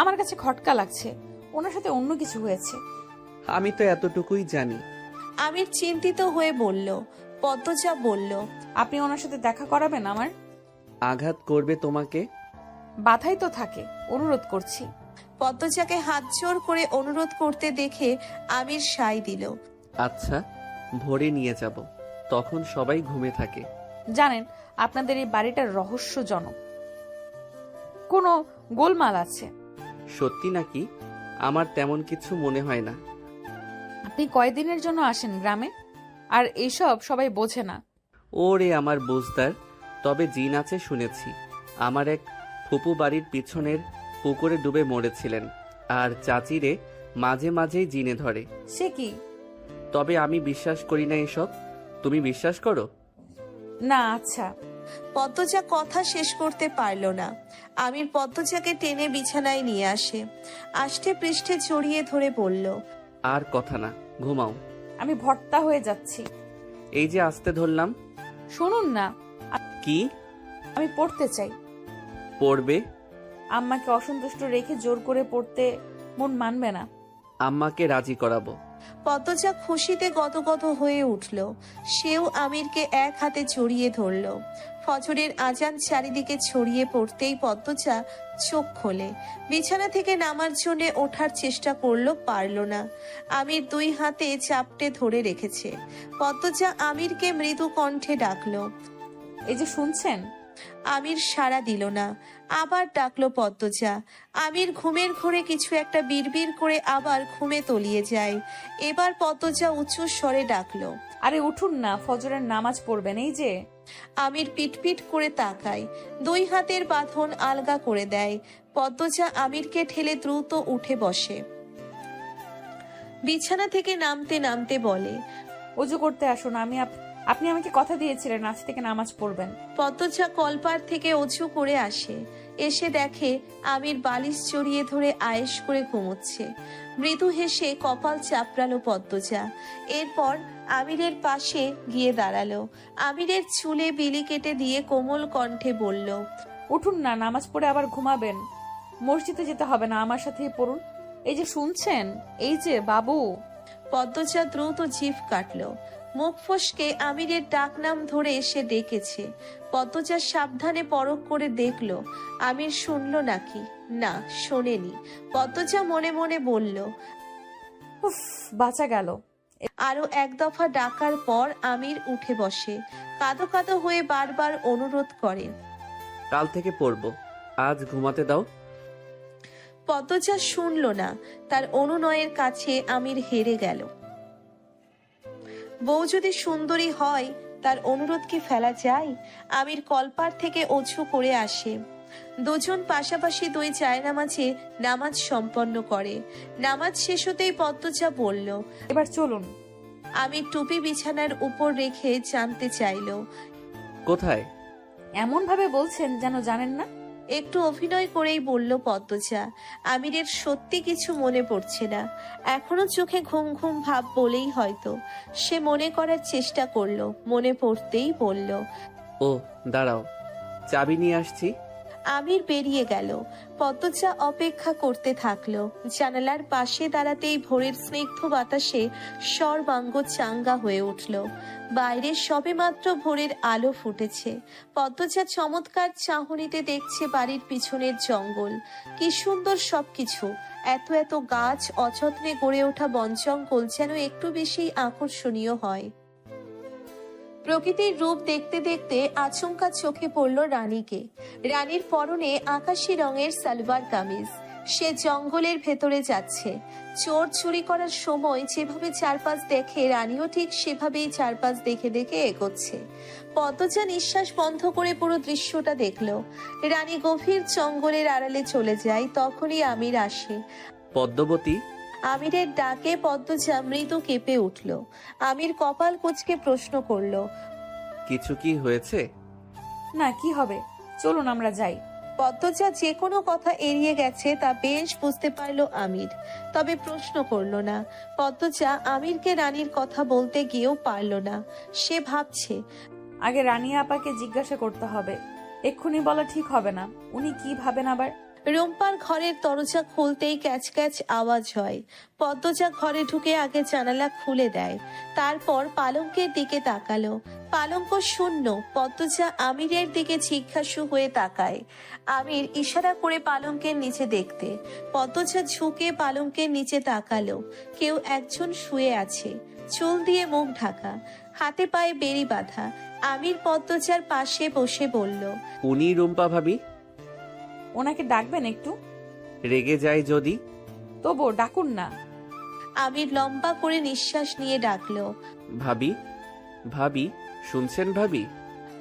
আমার কাছে খটকা লাগছে, ওনার সাথে অন্য কিছু হয়েছে। আমি তো এতটুকুই জানি। আমির চিন্তিত হয়ে বলল। পদ্মজা বলল, আপনি ওনার সাথে দেখা করাবেন আমার? আঘাত করবে তোমাকে? বাধাই তো থাকে, অনুরোধ করছি। পদ্মজাকে হাত জোর করে অনুরোধ করতে দেখে আমির সায় দিল। আচ্ছা, ভোরে নিয়ে যাব, তখন সবাই ঘুমে থাকে। জানেন, আপনাদের এই বাড়িটা রহস্যজনক, কোনো গোলমাল আছে। সত্যি নাকি? আমার তেমন কিছু মনে হয় না। আপনি কয়দিনের জন্য আসেন গ্রামে, আর এইসব সবাই বোঝে না। ওরে আমার বুঝদার, তবে জিন আছে শুনেছি। আমার এক ফুপু বাড়ির পিছনের পুকুরে ডুবে মরেছিলেন, আর চাচিরে মাঝে মাঝেই জিনে ধরে। সে কি? তবে আমি বিশ্বাস করি না এসব। তুমি বিশ্বাস করো? না। আচ্ছা। পদ্মজা কথা শেষ করতে পারল না। আমির পদ্মজাকে টেনে বিছানায় নিয়ে আসে, আষ্টে পৃষ্ঠে জড়িয়ে ধরে বলল, আর কথা না, ঘুমাও। আমি ভর্তা হয়ে যাচ্ছি। এই যে আস্তে ধরলাম। শুনুন না, কি? আমি পড়তে চাই। পড়বে? আম্মাকে অসন্তুষ্ট রেখে জোর করে পড়তে মন মানবে না। আম্মাকে রাজি করাবো। পদ্মজা খুশিতে গদগদ হয়ে উঠল। সেও আমিরকে এক হাতে জড়িয়ে ধরল। ফজরের আজান চারিদিকে ছড়িয়ে পড়তেই পদ্মজা চোখ খোলে। বিছানা থেকে নামার জন্য ওঠার চেষ্টা করলো, পারল না। আমির দুই হাতে চাপটে ধরে রেখেছে। পদ্মজা আমিরকে মৃদু কণ্ঠে ডাকলো, এই যে শুনছেন। আমির সাড়া দিল না। আবার ডাকলো পদ্মজা। আমির ঘুমের ঘোরে কিছু একটা বিড়বিড় করে আবার ঘুমে তলিয়ে যায়। এবার পদ্মজা উঁচু স্বরে ডাকলো, আরে উঠুন না, ফজরের নামাজ পড়বেন। এই যে। আমির পিটপিট করে তাকায়, দুই হাতের বাঁধন আলগা করে দেয়। পদ্মজা আমিরকে ঠেলে দ্রুত উঠে বসে। বিছানা থেকে নামতে নামতে বলে, ওযু করতে আসুন। আপনি আমাকে কথা দিয়েছিলেন আজ থেকে নামাজ পড়বেন। পদ্মজা কলপার থেকে অজু করে আসে। এসে দেখে আমির বালিশ জড়িয়ে ধরে আয়েশ করে ঘুমোচ্ছে। মৃদু হেসে কপাল চাপড়ালো পদ্মজা। এরপর আমিরের পাশে গিয়ে দাঁড়ালো। আমিরের চুলে বিলি কেটে দিয়ে কোমল কণ্ঠে বলল, উঠুন না, নামাজ পড়ে আবার ঘুমাবেন। মসজিদে যেতে হবে না, আমার সাথেই পড়ুন। এই যে শুনছেন, এই যে বাবু। পদ্মজা দ্রুত জিভ কাটল। মুখ ফসকে আমিরের ডাক নাম ধরে এসে ডেকেছে। পদ্মজা সাবধানে পরখ করে দেখলো আমির শুনলো নাকি। না, শোনেনি। পদ্মজা মনে মনে বলল, উফ, বাঁচা গেল। আরো এক দফা ডাকার পর আমির উঠে বসে। কাঁদো কাঁদো হয়ে বারবার অনুরোধ করে, কাল থেকে পড়বো, আজ ঘুমাতে দাও। পদ্মজা শুনল না। তার অনুনয়ের কাছে আমির হেরে গেল। বউ যদি সুন্দরী হয়, তার অনুরোধ কি ফেলা যায়? আমির কলপার থেকে অজু করে আসে। দুজন পাশাপাশি দুই জায়নামাজে নামাজ সম্পন্ন করে। নামাজ শেষ হতেই পদ্মজা বলল, এবার চলুন। আমির টুপি বিছানার উপর রেখে জানতে চাইল, কোথায়? এমন ভাবে বলছেন যেন জানেন না। একটু অভিনয় করেই বলল পদ্মজা। আমিরের সত্যি কিছু মনে পড়ছে না। এখনো চোখে ঘুম ঘুম ভাব বলেই হয়তো। সে মনে করার চেষ্টা করলো, মনে পড়তেই বলল, ও দাঁড়াও, চাবি নিয়ে আসছি। আমির বেরিয়ে গেল। পদ্মজা অপেক্ষা করতে থাকলো। জানালার পাশে দাঁড়াতেই ভোরের স্নিগ্ধ বাতাসে সর্বাঙ্গ চাঙ্গা হয়ে উঠল। বাইরে সবেমাত্র ভোরের আলো ফুটেছে। পদ্মজা চমৎকার চাহনিতে দেখছে বাড়ির পিছনের জঙ্গল। কি সুন্দর সবকিছু। এত এত গাছ, অযত্নে গড়ে ওঠা বন জঙ্গল যেন একটু বেশি আকর্ষণীয় হয়। প্রকৃতির রূপ দেখতে দেখতে আচমকা চোখে পড়ল রানীকে। রানীর পরনে আকাশি রঙের সালোয়ার কামিজ। সে জঙ্গলের ভেতরে যাচ্ছে। চোর চুরি করার সময় যেভাবে চারপাশ দেখে, রানীও ঠিক সেভাবেই চারপাশ দেখে দেখে এগোচ্ছে। পদ্মজা নিঃশ্বাস বন্ধ করে পুরো দৃশ্যটা দেখলো। রানী গভীর জঙ্গলের আড়ালে চলে যায়। তখনই আমির আসে। পদ্মবতী। আমিরের ডাকে পদ্মজা মৃদু কেঁপে উঠল। আমির কপাল কুঁচকে প্রশ্ন করলো, কিছু কি হয়েছে? না, কি হবে, চলুন আমরা যাই। পদ্মজা যে কোনো কথা এড়িয়ে গেছে তা বেশ বুঝতে পারলো আমির, তবে প্রশ্ন করলো না। পদ্মজা আমিরকে রানীর কথা বলতে গিয়েও পারল না। সে ভাবছে, আগে রানী আপাকে জিজ্ঞাসা করতে হবে, এক্ষুনি বলা ঠিক হবে না। উনি কি ভাবেন আবার। রুম্পার ঘরের দরজা খুলতেই ক্যাচ ক্যাচ আওয়াজ হয়। পদ্মজা ঘরে ঢুকে আগে জানালা খুলে দেয়, তারপর পালঙ্কের দিকে তাকালো। পালঙ্ক শূন্য। পদ্মজা আমিরের দিকে জিজ্ঞাসু হয়ে তাকায়। আমির ইশারা করে পালঙ্কের নিচে দেখতে। পদ্মজা ঝুঁকে পালঙ্কের নিচে তাকালো। কেউ একজন শুয়ে আছে, চুল দিয়ে মুখ ঢাকা, হাতে পায়ে বেড়ি বাঁধা। আমির পদ্মজার পাশে বসে বলল, উনি রুম্পা ভাবি? ওনাকে ডাকবেন একটু? রেগে যায় যদি? তবু ডাকুন না। আমির লম্বা করে নিঃশ্বাস নিয়ে ডাকলো, ভাবি, ভাবি, শুনছেন ভাবি?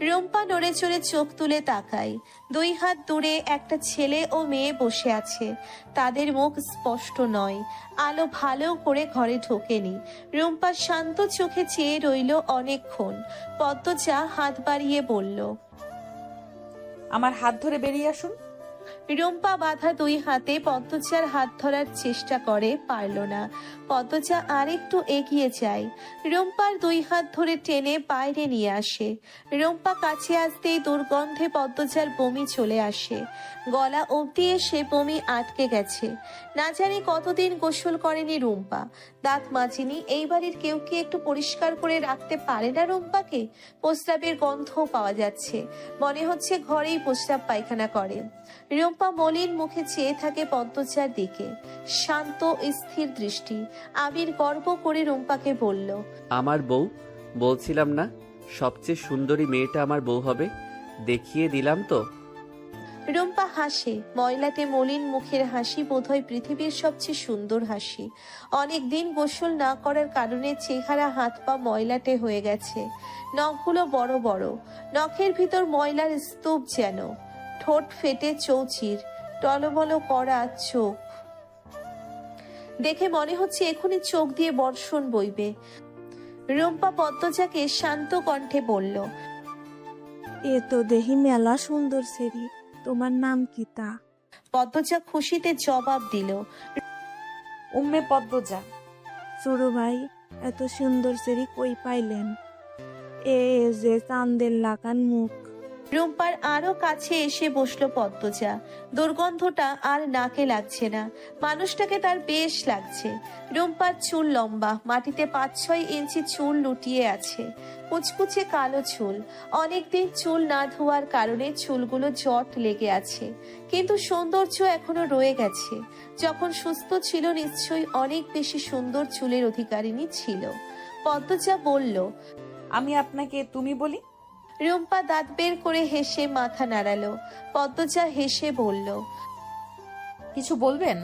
রুম্পা নড়ে চড়ে চোখ তুলে তাকায়। 2 হাত দূরে একটা ছেলে ও মেয়ে বসে আছে। তাদের মুখ স্পষ্ট নয়, আলো ভালো করে ঘরে ঢোকেনি। রুম্পা শান্ত চোখে চেয়ে রইল অনেকক্ষণ। পদ্মজা হাত বাড়িয়ে বলল, আমার হাত ধরে বেরিয়ে আসুন। রুম্পা বাঁধা 2 হাতে পদ্মজার হাত ধরার চেষ্টা করে, পারল না। পদ্মজা আরেকটু এগিয়ে যায়। রুম্পার 2 হাত ধরে টেনে বাইরে নিয়ে আসে। রুম্পা কাছে আসতেই দুর্গন্ধে পদ্মজার বমি চলে আসে। গলা অবধি এসে বমি আটকে গেছে। না জানি কতদিন গোসল করেনি রুম্পা, দাঁত মাজেনি। এই বাড়ির কেউ কি একটু পরিষ্কার করে রাখতে পারে না রুম্পাকে? প্রস্রাবের গন্ধও পাওয়া যাচ্ছে, মনে হচ্ছে ঘরেই প্রস্রাব পায়খানা করে। রুম্পা মলিন মুখে চেয়ে থাকে পদ্মজার দিকে, শান্ত স্থির দৃষ্টি। আমির গর্ব করে রুম্পাকে বলল, আমার বউ। বলছিলাম না সবচেয়ে সুন্দরী মেয়েটা আমার বউ হবে? দেখিয়ে দিলাম তো। রুম্পা হাসে। ময়লাতে মলিন মুখের হাসি বোধহয় পৃথিবীর সবচেয়ে সুন্দর হাসি। অনেক দিন গোসল না করার কারণে চেহারা, হাত পা ময়লাটে হয়ে গেছে। নখগুলো বড় বড়, নখের ভিতর ময়লার স্তূপ যেন। ঠোঁট ফেটে চৌচির, টলমল করা চোখ। দেখে মনে হচ্ছে এখনই চোখ দিয়ে বর্ষণ বইবে। রুম্পা পদ্মজাকে শান্ত কণ্ঠে বলল, এ তো দেহি মেলা সুন্দর সেরি, তোমার নাম কি তা? পদ্মজা খুশিতে জবাব দিল, উম্মে পদ্মজা। ছোট ভাই, এত সুন্দর সেরি কই পাইলেন? এ যে চাঁদের লাগান মুখ। রুম্পার আরো কাছে এসে বসলো পদ্মজা। দুর্গন্ধটা আর নাকে লাগছে না, মানুষটাকে তার বেশ লাগছে। রুম্পার চুল লম্বা, মাটিতে 5-6 ইঞ্চি চুল লুটিয়ে আছে। কুচকুচে কালো চুল। অনেকদিন চুল না ধোয়ার কারণে চুলগুলো জট লেগে আছে, কিন্তু সৌন্দর্য এখনো রয়ে গেছে। যখন সুস্থ ছিল নিশ্চয়ই অনেক বেশি সুন্দর চুলের অধিকারিণী ছিল। পদ্মজা বলল, আমি আপনাকে তুমি বলি? রুম্পা দাঁত বের করে হেসে মাথা নাড়ালো। পদ্মজা হেসে বলল, কিছু বলবেন?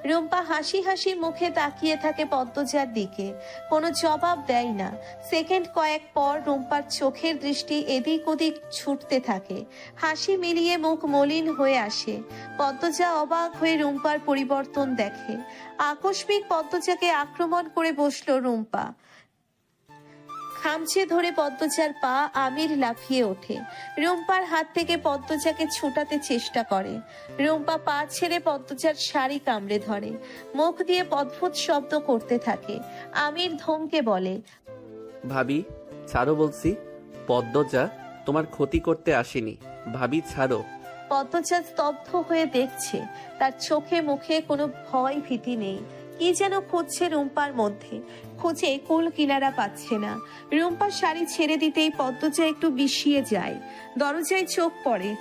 রুম্পা হাসি হাসি মুখে তাকিয়ে থাকে পদ্মজার দিকে, কোনো জবাব দেয় না। সেকেন্ড কয়েক পর রুম্পার চোখের দৃষ্টি এদিক ওদিক ছুটতে থাকে। হাসি মিলিয়ে মুখ মলিন হয়ে আসে। পদ্মজা অবাক হয়ে রুম্পার পরিবর্তন দেখে। আকস্মিক পদ্মজাকে আক্রমণ করে বসলো রুম্পা। খামচে ধরে পদ্মজার পা। আমির লাফিয়ে ওঠে, রুম্পার হাত থেকে পদ্মজাকে ছুটাতে চেষ্টা করে। রুম্পা পা ছেড়ে পদ্মজার শাড়ি কামড়ে ধরে, মুখ দিয়ে অদ্ভুত শব্দ করতে থাকে। আমির ধমকে বলে, ভাবি ছাড়ো বলছি। পদ্মজা তোমার ক্ষতি করতে আসেনি, ভাবি ছাড়ো। পদ্মজা স্তব্ধ হয়ে দেখছে, তার চোখে মুখে কোনো ভয় ভীতি নেই। কি যেন খুঁজছে রুম্পার মধ্যে, খুঁজে কুল কিনারা পাচ্ছে না। রুম্পার শাড়ি ছেড়ে দিতেই পদ্মজা একটু বিষিয়ে যায়। দরজায় চোখ পড়ে,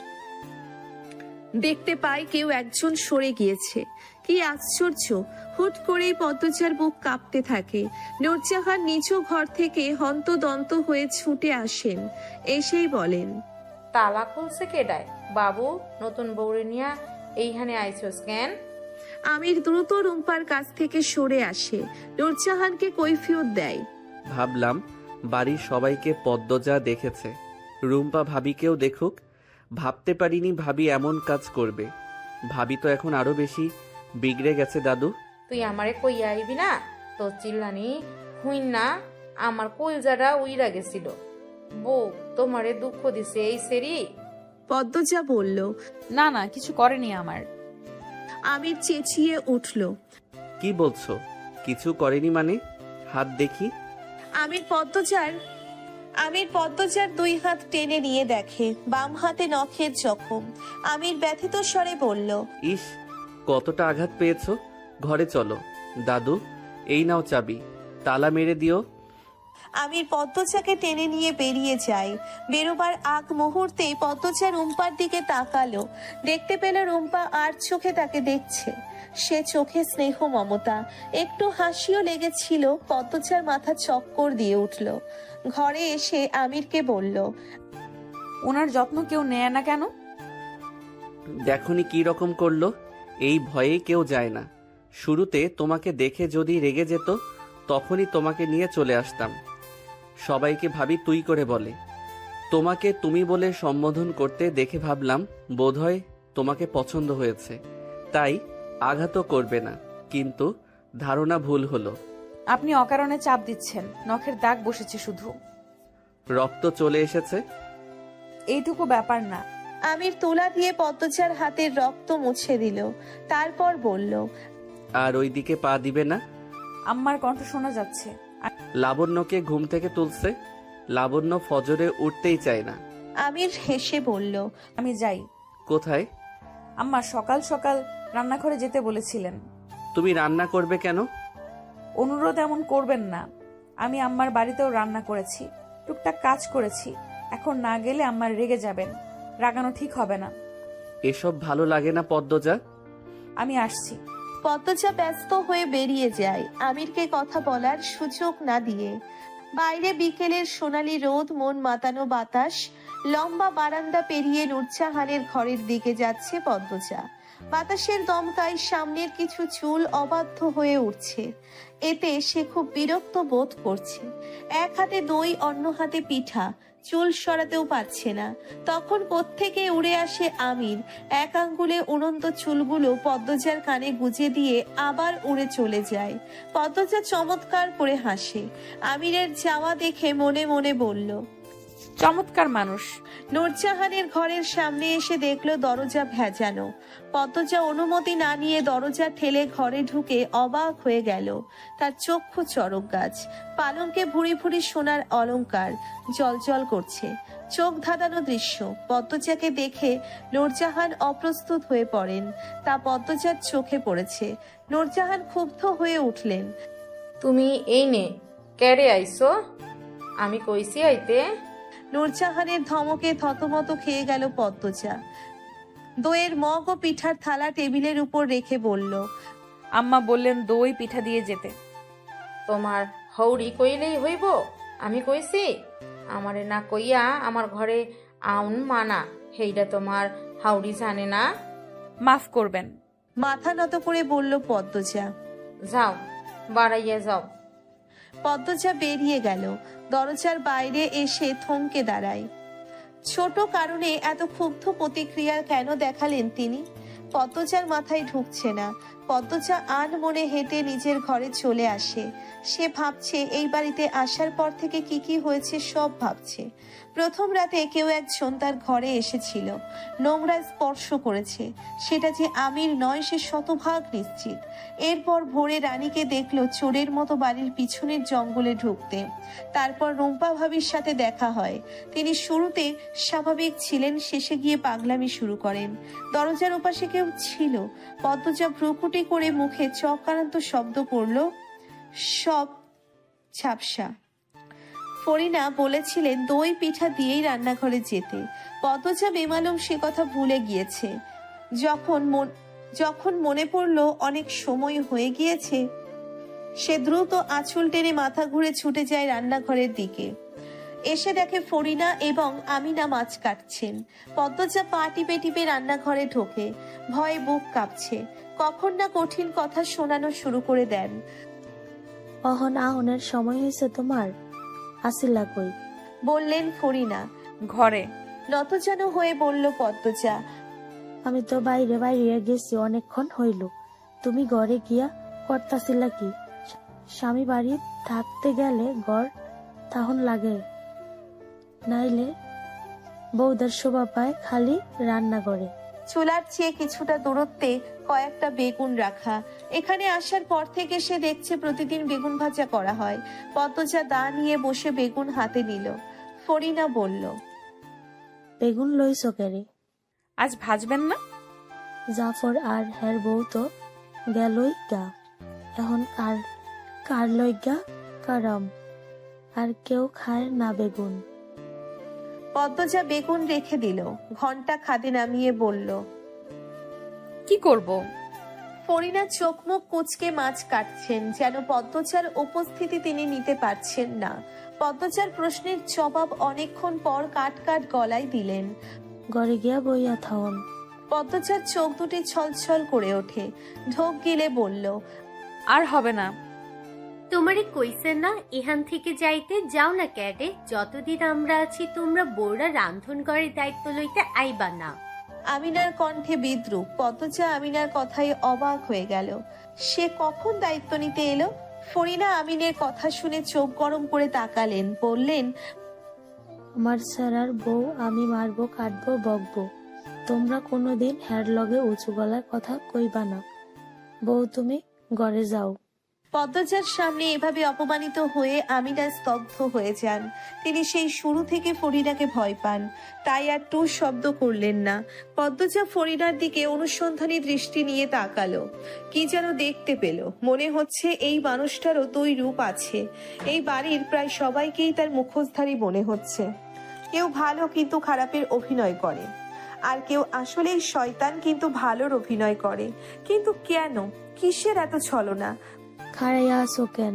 দেখতে পায় কেউ একজন সরে গিয়েছে। কি আশ্চর্য! হুট করেই পদ্মজার বুক কাঁপতে থাকে। নূরজাহান নিচু ঘর থেকে হন্তদন্ত হয়ে ছুটে আসেন, এসেই বলেন, তালা খুলছে কেডায়? বাবু, নতুন বউরে নিয়া এইখানে আইছস কেন? আমির দ্রুত রুম্পার কাছ থেকে সরে আসে, নূরজাহানকে কৈফিয়ত দেয়। ভাবলাম বাড়ির সবাইকে পদ্মজা দেখেছে, রুম্পা ভাবিকেও দেখুক। ভাবতে পারিনি ভাবি এমন কাজ করবে। ভাবি তো এখন আরো বেশি বিগড়ে গেছে দাদু। তুই আমারে কইয়া আইবি না? তোর চিল্লানি হুইন না আমার কলজাটা উইরা গেছিল। বউ তোমারে দুঃখ দিছে এই সেরি? পদ্মজা বলল। না না, কিছু করেনি আমার। আমির চেঁচিয়ে উঠল, কি বলছো? কিছু করেনি মানে? হাত দেখি। আমির পদ্মজার 2 হাত টেনে নিয়ে দেখে বাম হাতে নখের জখম। আমির ব্যথিত স্বরে বলল, ইস, কতটা আঘাত পেয়েছো। ঘরে চলো দাদু, এই নাও চাবি, তালা মেরে দিও। আমির পদ্মজাকে টেনে নিয়ে বেরিয়ে যায়। বেরোবার আগ মুহূর্তেই পদ্মজা রুম্পার দিকে তাকালো, দেখতে পেল রুম্পা আর চোখে তাকে দেখছে। সে চোখে স্নেহ মমতা, একটু হাসিও লেগেছিল। পদ্মজার মাথা চক্কর দিয়ে উঠল। ঘরে এসে আমিরকে বলল, ওনার যত্ন কেউ নেয় না কেন? দেখনি কি রকম করলো। এই ভয়েই কেউ যায় না। শুরুতে তোমাকে দেখে যদি রেগে যেত তখনই তোমাকে নিয়ে চলে আসতাম। সবাইকে ভাবি তুই করে বলে, তোমাকে তুমি বলে সম্বোধন করতে দেখে ভাবলাম বোধহয় তোমাকে পছন্দ হয়েছে, তাই আঘাতও করবে না। কিন্তু ধারণা ভুল হলো। আপনি অকারণে চাপ দিচ্ছেন, নখের দাগ বসেছে শুধু। রক্ত চলে এসেছে। এইটুকু ব্যাপার না। আমির তুলা দিয়ে পদ্মজার হাতের রক্ত মুছে দিল, তারপর বলল, আর ওইদিকে পা দিবে না। আম্মার কণ্ঠ শোনা যাচ্ছে। লাবণ্যকে ঘুম থেকে তুলছে। লাবণ্য ফজরে উঠতেই চায় না। আমির হেসে বলল, আমি যাই। কোথায়? আম্মা সকাল সকাল রান্নাঘরে যেতে বলেছিলেন। তুমি রান্না করবে কেন? অনুরোধ এমন করবেন না। আমি আম্মার বাড়িতেও রান্না করেছি, টুকটাক কাজ করেছি। এখন না গেলে আম্মার রেগে যাবেন, রাগানো ঠিক হবে না। এসব ভালো লাগে না পদ্মজা। আমি আসছি। পদ্মজা ব্যস্ত হয়ে বেরিয়ে যায়, আমিরকে কথা বলার সুযোগ না দিয়ে। বাইরে বিকেলের সোনালী রোদ, মন মাতানো বাতাস। লম্বা বারান্দা পেরিয়ে নূরজাহানের ঘরের দিকে যাচ্ছে পদ্মজা। বাতাসের দমকায় সামনের কিছু চুল অবাধ্য হয়ে উঠছে। এতে সে খুব বিরক্ত বোধ করছে। এক হাতে দই, অন্য হাতে পিঠা, চুল সরাতেও পারছে না। তখন কোত্থেকে উড়ে আসে আমির, এক আঙ্গুলে উড়ন্ত চুলগুলো পদ্মজার কানে গুজে দিয়ে আবার উড়ে চলে যায়। পদ্মজা চমৎকার করে হাসে। আমিরের যাওয়া দেখে মনে মনে বলল, চমৎকার মানুষ। নূরজাহানের ঘরের সামনে এসে দেখলো দরজা ভেজানো। পদ্মজা অনুমতি না নিয়ে দরজা ঠেলে ঘরে ঢুকে অবাক হয়ে গেল। তার চক্ষু চড়ক গাছ, পালঙ্কে ভুরি ভুরি সোনার অলংকার জলজল করছে। চোখ ধাঁধানো দৃশ্য। পদ্মজাকে দেখে নূরজাহান অপ্রস্তুত হয়ে পড়েন, তা পদ্মজার চোখে পড়েছে। নূরজাহান ক্ষুব্ধ হয়ে উঠলেন, তুমি এই নে কেড়ে আইছো? আমি কইছি আইতে। নূরজাহানের ধমকে থতমত খেয়ে গেল পদ্মজা। দইয়ের মগ ও পিঠার থালা টেবিলের উপর রেখে বলল, আম্মা বললেন দই পিঠা দিয়ে যেতে। তোমার হৌরি কইলেই হইব? আমি কইছি আমারে না কইয়া আমার ঘরে আউন মানা, হেইডা তোমার হাউরি জানে না? মাফ করবেন। মাথা নত করে বলল পদ্মজা। যাও, বাড়াইয়া যাও। পদ্মজা বেরিয়ে গেল। দরজার বাইরে এসে থমকে দাঁড়ায়। ছোট কারণে এত ক্ষুব্ধ প্রতিক্রিয়া কেন দেখালেন তিনি? পদ্মজার মাথায় ঢুকছে না। পদ্মজা আনমনে হেঁটে নিজের ঘরে চলে আসে। সে ভাবছে এই বাড়িতে আসার পর থেকে কি কি হয়েছে সব ভাবছে। প্রথম রাতে কেউ একজন তার ঘরে এসেছিল, নোংরা স্পর্শ করেছে। সেটা যে আমির নয় সে শতভাগ নিশ্চিত। এরপর ভোরে রানীকে দেখলো চোরের মতো বাড়ির পিছনের জঙ্গলে ঢুকতে। তারপর রুম্পা ভাবির সাথে দেখা হয়। তিনি শুরুতে স্বাভাবিক ছিলেন, শেষে গিয়ে পাগলামি শুরু করেন। দরজার ওপাশে কেউ ছিল। পদ্মজা ভ্রুকুটি করে মুখে চক্রান্ত শব্দ করল, সব ঝাপসা। ফরিনা বলেছিলেন দই পিঠা দিয়েই রান্নাঘরে যেতে। পদ্মজা বেমালুম সে কথা ভুলে গিয়েছে। যখন মনে পড়ল অনেক সময় হয়ে গিয়েছে, সে দ্রুত আঁচল টেনে মাথা ঘুরে ছুটে যায় রান্নাঘরের দিকে। এসে দেখে ফরিনা এবং আমিনা মাছ কাটছেন। পদ্মজা পা টিপে টিপে রান্নাঘরে ঢোকে। ভয়ে বুক কাঁপছে। কখন না কঠিন কথা শোনানো শুরু করে দেন। অহন আহনের সময় হয়েছে তোমার? আসিলা কই? বললেন ফরিনা। ঘরে। নতজান হয়ে বলল পদ্মজা। আমি তো বাইরে বাইরে গেছি অনেকক্ষণ হইল, তুমি ঘরে গিয়া করতাছিলা কি? স্বামী বাড়ি থাকতে গেলে ঘর তখন লাগে, নাইলে বউদের শোভা পায় খালি রান্না করে। চুলার চেয়ে কিছুটা দূরত্বে কয়েকটা বেগুন রাখা। এখানে আসার পর থেকে সে দেখছে প্রতিদিন বেগুন ভাজা করা হয়। পদ্মজা দা নিয়ে বসে বেগুন হাতে নিল। ফরিনা বলল, বেগুন লইছ কেরে? আজ ভাজবেন না? জাফর আর হের বউ তো গেলই গা, এখন কার লই গা কারাম, আর কেউ খায় না বেগুন। পদ্মজা বেগুন রেখে দিল। ঘন্টা খাদে নামিয়ে বলল, কি করব? ফরিনা চোখ মুখ কুচকে মাছ কাটছেন, যেন পদ্মজার উপস্থিতি তিনি নিতে পারছেন না। পদ্মজার প্রশ্নের জবাব অনেকক্ষণ পর কাট কাট গলায় দিলেন। ঘরে গিয়া বইয়া থাউন। পদ্মজার চোখ দুটি ছলছল করে ওঠে। ঢোক গিলে বলল, আর হবে না। তোমারে কইছেন না এখান থেকে যাইতে? যাও না ক্যাডে, যতদিন আমরা আছি তোমরা বউরা রান্ধন ঘরের দায়িত্ব লইতে আইবা না। আমিনার কণ্ঠে বিদ্রুপ। পদ্মজা আমিনার কথায় অবাক হয়ে গেল। সে কখন দায়িত্ব নিতে এলো? ফরিনা আমিনের কথা শুনে চোখ গরম করে তাকালেন, বললেন, আমার স্যারার বউ আমি মারবো, কাটবো, বকবো। তোমরা কোনোদিন হের লগে উঁচু গলায় কথা কইবা না। বউ তুমি ঘরে যাও। পদ্মজার সামনে এভাবে অপমানিত হয়ে আমিনা স্তব্ধ হয়ে যান। তিনি সেই শুরু থেকে ফরিনাকে ভয় পান, তাই আর টু শব্দ করলেন না। পদ্মজা ফরিনার দিকে অনুসন্ধানী দৃষ্টি নিয়ে তাকালো। কি যেন দেখতে পেল। মনে হচ্ছে এই মানুষটারও দুই রূপ আছে। এই বাড়ির প্রায় সবাইকেই তার মুখোশধারী মনে হচ্ছে। কেউ ভালো কিন্তু খারাপের অভিনয় করে, আর কেউ আসলেই শয়তান কিন্তু ভালোর অভিনয় করে। কিন্তু কেন? কিসের এত ছলনা? খাড়াইয়া আসো কেন?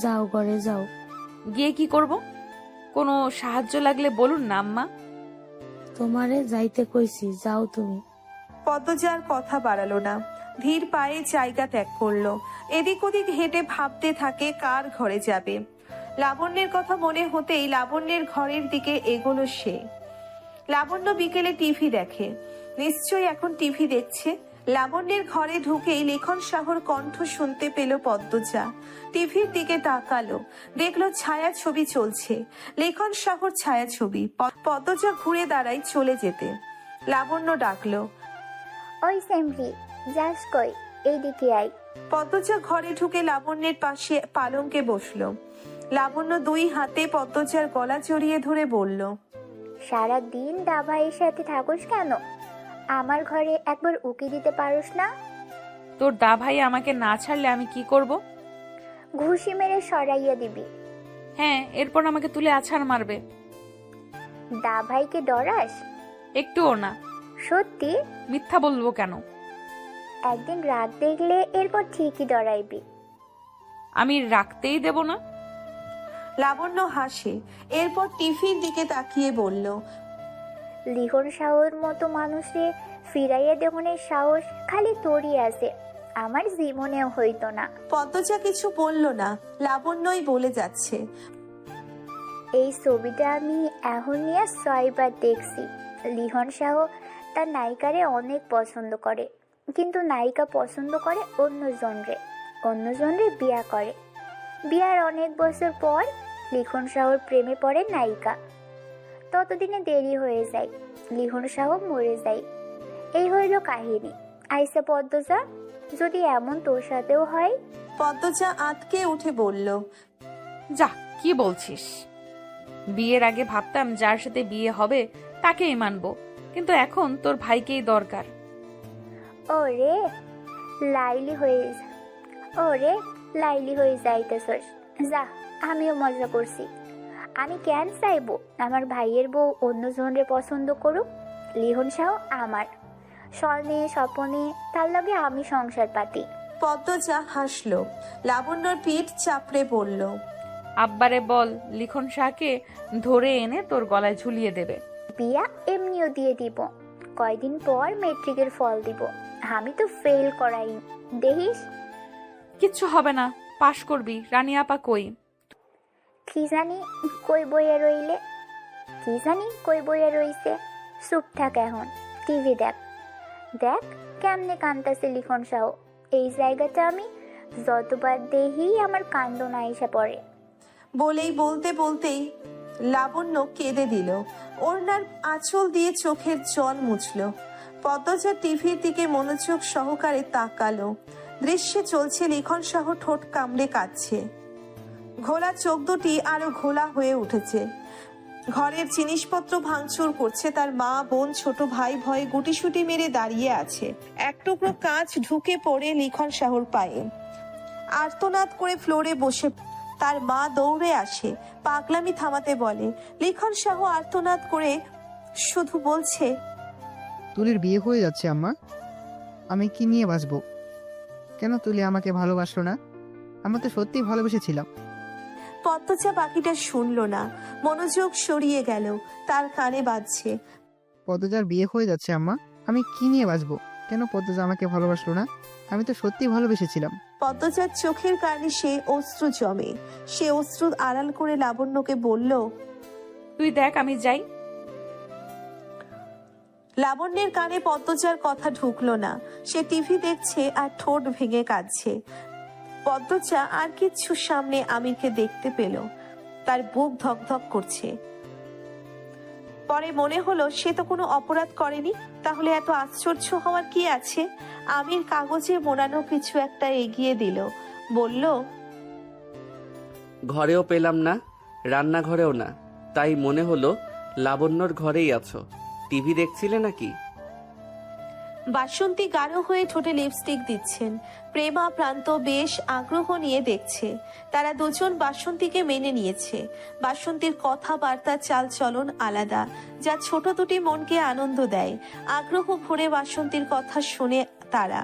যাও ঘরে যাও। গিয়ে কি করব? কোনো সাহায্য লাগলে বলুন না আম্মা। তোমারে যাইতে কইছি, যাও তুমি। পদ্মজার কথা বাড়ালো না। ধীর পায়ে জায়গা ত্যাগ করলো। এদিক ওদিক হেঁটে ভাবতে থাকে কার ঘরে যাবে। লাবণ্যের কথা মনে হতেই লাবণ্যের ঘরের দিকে এগোলো সে। লাবণ্য বিকেলে টিভি দেখে। নিশ্চয়ই এখন টিভি দেখছে। লাবণ্যের ঘরে ঢুকেই লেখন সাহর কণ্ঠ শুনতে পেল পদ্মজা। টিভির দিকে তাকালো, দেখলো ছায়া ছবি চলছে। লেখন সাহর ছায়া ছবি। পদ্মজা ঘুরে দাঁড়ায় চলে যেতে। লাবণ্য ডাকলো, ওই সেমরি, যাস কই? এইদিকে আই। পদ্মজা ঘরে ঢুকে লাবণ্যের পাশে পালঙ্কে বসলো। লাবণ্য দুই হাতে পদ্মজার গলা জড়িয়ে ধরে বলল, সারাদিন দাভাইয়ের সাথে থাকোস কেন? আমার ঘরে একবার উকি দিতে পারোস না? তোর দা ভাই আমাকে না ছাড়লে আমি কি করব? ঘুষি মেরে সরাইয়া দিবি। হ্যাঁ, এরপর আমাকে তুলে আছাড় মারবে। দা ভাইকে ডরাস? একটুও না। সত্যি? মিথ্যা বলবো কেন? একদিন রাগ দেখলে এরপর ঠিকই ডরাইবি। আমি রাখতেই দেব না। লাবণ্য হাসে। এরপর টিভির দিকে তাকিয়ে বলল, লিহন সাহর মতো মানুষে ফিরাইয়া দেহনের সাহস খালি তোরই আছে, আমার জীবনেও হইতো না। পদ্মজা কিছু বলল না। লাবণ্যই বলে যাচ্ছে, এই ছবিটা আমি এখন নিয়ে 6 বার দেখছি। লিহন সাহ তার নায়িকারে অনেক পছন্দ করে। কিন্তু নায়িকা পছন্দ করে অন্যজনরে বিয়া করে। বিয়ার অনেক বছর পর লিখন শাহর প্রেমে পড়ে নায়িকা। ততদিনে দেরি হয়ে যায়, লিখন শাহ মরে যায়। এই হইল কাহিনী। আইসা পদ্মজা, যদি এমন তোর সাথেও হয়। পদ্মজা আটকে উঠে বলল, যা, কি বলছিস? বিয়ের আগে ভাবতাম যার সাথে বিয়ে হবে তাকেই মানবো, কিন্তু এখন তোর ভাইকেই দরকার। ওরে লাইলি হয়ে যাইতেছস। যা, আমিও মজা করছি। আমি কেন চাইবো আমার ভাইয়ের বউ অন্যজনরে পছন্দ করুক? লিখন শাহ আমার স্বর্ণে স্বপনে, তার লগে আমি সংসার পাতি। পদ্মজা হাসলো। লাবণ্যর পিঠ চাপড়ে বলল, আব্বারে বল লিখন শাহকে ধরে এনে তোর গলায় ঝুলিয়ে দেবে। বিয়া এমনিও দিয়ে দিব, কয়দিন পর মেট্রিকের ফল দিব। আমি তো ফেল করাই, দেখিস। কিচ্ছু হবে না, পাশ করবি। রানী আপা কই? কি জানি কই বইয়া রইছে। চুপ থাক এখন, টিভি দেখ। কেমনে কান্দাছে লিখন শাহ। এই জায়গাটা আমি যতবার দেখি আমার কান্দন আইসা পড়ে। বলতেই লাবণ্য কেঁদে দিল। ওড়নার আঁচল দিয়ে চোখের জল মুছল। পদ্মজা টিভির দিকে মনোযোগ সহকারে তাকালো। দৃশ্যে চলছে লিখন শাহ ঠোঁট কামড়ে কাঁদছে। ঘোলা চোখ দুটি আরো ঘোলা হয়ে উঠেছে। ঘরের জিনিসপত্র ভাঙচুর করছে তার মা, বোন, ছোট ভাই ভয়ে গুটিসুটি মেরে দাঁড়িয়ে আছে। এক টুকরো কাঁচ ঢুকে পড়ে লিখন শাহর পায়ে। আর্তনাদ করে ফ্লোরে বসে তার মা দৌড়ে আসে, পাগলামি থামাতে বলে। লিখন শাহ আর্তনাদ করে শুধু বলছে, তুলির বিয়ে হয়ে যাচ্ছে আম্মা, আমি কি নিয়ে বাঁচবো? কেন তুলি আমাকে ভালোবাসলো না? আমরা তো সত্যি ভালোবেসেছিলাম। পদ্মজা বাকিটা শুনলো না, মনোযোগ সরিয়ে গেল। তার কানে বাজছে, পদ্মজার বিয়ে হয়ে যাচ্ছে আম্মা, আমি কি নিয়ে বাঁচবো? কেন পদ্মজা আমাকে ভালোবাসলো না? আমি তো সত্যি ভালোবেসেছিলাম। পদ্মজার চোখের কানে সে অশ্রু জমে। সে অশ্রু আড়াল করে লাবণ্যকে বলল, তুই দেখ, আমি যাই। লাবণ্যের কানে পদ্মজার কথা ঢুকলো না। সে টিভি দেখছে আর ঠোঁট ভেঙে কাঁদছে। পদ্মজা আর কিচ্ছু সামনে আমিরকে দেখতে পেল। তার বুক ধকধক করছে। পরে মনে হলো সে তো কোনো অপরাধ করেনি, তাহলে এত আশ্চর্য হওয়ার কি আছে? আমির কাগজে মোড়ানো কিছু একটা এগিয়ে দিল, বলল, ঘরেও পেলাম না, রান্নাঘরেও না, তাই মনে হলো লাবণ্যর ঘরেই আছো। টিভি দেখছিলে নাকি? বাসন্তী গাঢ় হয়ে ঠোঁটে লিপস্টিক দিচ্ছেন। প্রেমা প্রান্ত বেশ আগ্রহ নিয়ে দেখছে। তারা দুজন বাসন্তীকে মেনে নিয়েছে। বাসন্তীর কথাবার্তা চালচলন আলাদা, যা ছোট দুটি মনকে আনন্দ দেয়। আগ্রহ ভরে বাসন্তীর কথা শুনে তারা।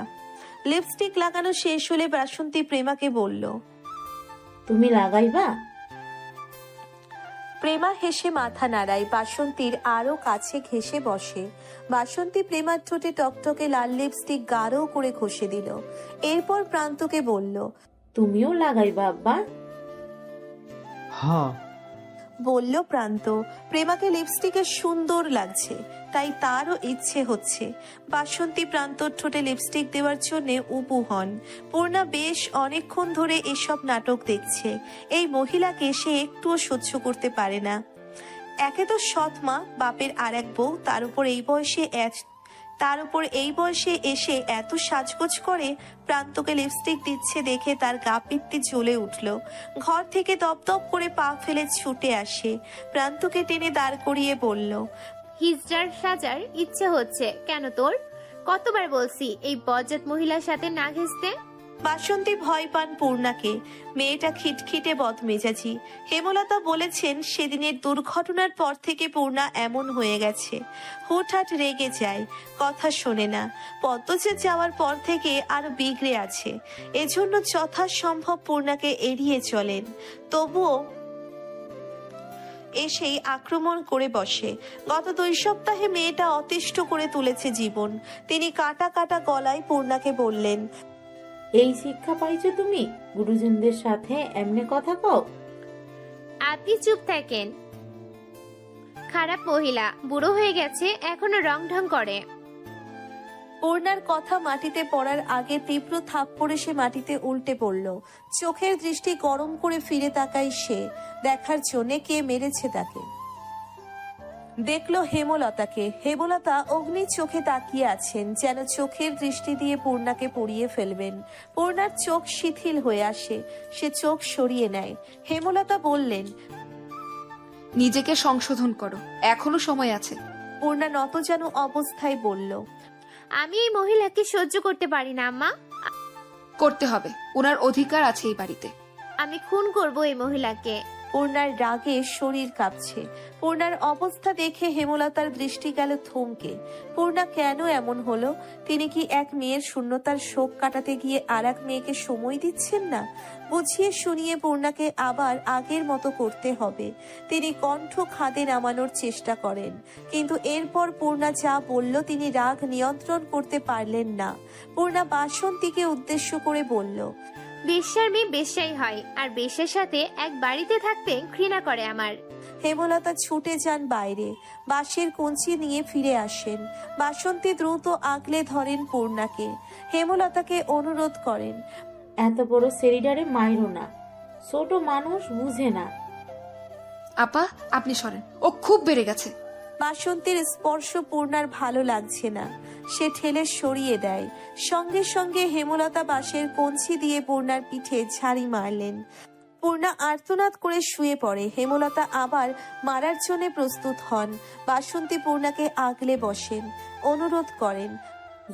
লিপস্টিক লাগানো শেষ হলে বাসন্তী প্রেমাকে বলল, তুমি লাগাইবা? প্রেমা হেসে মাথা নাড়ায়। বাসন্তীর আরো কাছে ঘেঁষে বসে। বাসন্তী প্রেমার ঠোঁটে টকটকে লাল লিপস্টিক গাঢ় করে ঘষে দিল। এরপর প্রান্তকে বলল, তুমিও লাগাইবা আব্বা? হ্যাঁ, বলল প্রান্ত। প্রেমাকে লিপস্টিকে সুন্দর লাগছে, তাই তারও ইচ্ছে হচ্ছে। বাসন্তী প্রান্তর ঠোঁটে লিপস্টিক দেওয়ার জন্য উবু হন। পূর্ণা বেশ অনেকক্ষণ ধরে এসব নাটক দেখছে। এই মহিলাকে সে একটুও সহ্য করতে পারে না। একে তো সৎ মা, বাপের আর এক বউ, তার উপর এই বয়সে এসে এত সাজগোজ করে। প্রান্তকে লিপস্টিক দিচ্ছে দেখে তার গা পিত্তি জ্বলে উঠল। ঘর থেকে দপদপ করে পা ফেলে ছুটে আসে। প্রান্তকে টেনে দাঁড় করিয়ে বলল, হিজড়ার সাজার ইচ্ছে হচ্ছে কেন তোর? কতবার বলছি এই বজ্জাত মহিলার সাথে না ঘেঁষতে। বাসন্তী ভয় পান পূর্ণাকে। মেয়েটা খিটখিটে বদমেজাজি। হেমলতা বলেছেন সেদিনের দুর্ঘটনার পর থেকে পূর্ণা এমন হয়ে গেছে। হুটহাট রেগে যায়, কথা শোনে না। পদ্মজা যাওয়ার পর থেকে আরো বিগড়ে আছে। এজন্য যথাসম্ভব পূর্ণাকে এড়িয়ে চলেন। তবুও এসেই আক্রমণ করে বসে। গত 2 সপ্তাহে মেয়েটা অতিষ্ঠ করে তুলেছে জীবন। তিনি কাটা কাটা গলায় পূর্ণাকে বললেন, এই শিক্ষা পাইছো তুমি? গুরুজনদের সাথে এমনি কথা কও? আপনি চুপ থাকেন। খারাপ মহিলা, বুড়ো হয়ে গেছে, এখনো রং ঢং করে। পূর্ণার কথা মাটিতে পড়ার আগে তীব্র থাপ্পড়ে সে মাটিতে উল্টে পড়ল। চোখের দৃষ্টি গরম করে ফিরে তাকায় সে, দেখার জন্যে কে মেরেছে তাকে। দেখলো হেমলতাকে। হেমলতা অগ্নি চোখে তাকিয়ে আছেন, যেন চোখের দৃষ্টি দিয়ে পূর্ণাকে পড়িয়ে ফেলবেন। পূর্ণার চোখ শিথিল হয়ে আসে, সে চোখ সরিয়ে নেয়। হেমলতা বললেন, নিজেকে সংশোধন করো, এখনো সময় আছে। পূর্ণা নতজানু অবস্থায় বলল, আমি এই মহিলাকে সহ্য করতে পারি না আম্মা। করতে হবে, ওনার অধিকার আছে এই বাড়িতে। আমি খুন করব এই মহিলাকে। পূর্ণার রাগে শরীর কাঁপছে। পূর্ণার অবস্থা দেখে হেমলতার দৃষ্টি গেল থমকে। পূর্ণা কেন এমন হলো? তিনি কি এক মেয়ের শূন্যতার শোক কাটাতে গিয়ে আর এক মেয়েকে সময় দিচ্ছেন না? বুঝিয়ে শুনিয়ে পূর্ণাকে আবার আগের মতো করতে হবে। তিনি কণ্ঠ খাদে নামানোর চেষ্টা করেন, কিন্তু এরপর পূর্ণা যা বলল তিনি রাগ নিয়ন্ত্রণ করতে পারলেন না। পূর্ণা বাসন্তীকে উদ্দেশ্য করে বলল, বেশ্যার মেয়ে বেশ্যাই হয়, আর বেশ্যার সাথে এক বাড়িতে থাকতে ঘৃণা করে আমার। হেমলতা ছুটে যান বাইরে, বাঁশের কঞ্চি নিয়ে ফিরে আসেন। বাসন্তী দ্রুত আগলে ধরেন পূর্ণাকে। হেমলতাকে অনুরোধ করেন, এত বড় সেরিডারে মাইরো না, ছোট মানুষ বুঝে না। আপা আপনি সরেন, ও খুব বেড়ে গেছে। বাসন্তীর স্পর্শ পূর্ণার ভালো লাগছে না, সে ঠেলে সরিয়ে দেয়। সঙ্গে সঙ্গে হেমলতা বাঁশের কঞ্চি দিয়ে পূর্ণার পিঠে ঝাড়ি মারলেন। পূর্ণা আর্তনাদ করে শুয়ে পড়ে। হেমলতা আবার মারার জন্য প্রস্তুত হন। বাসন্তী পূর্ণাকে আগলে বসেন, অনুরোধ করেন,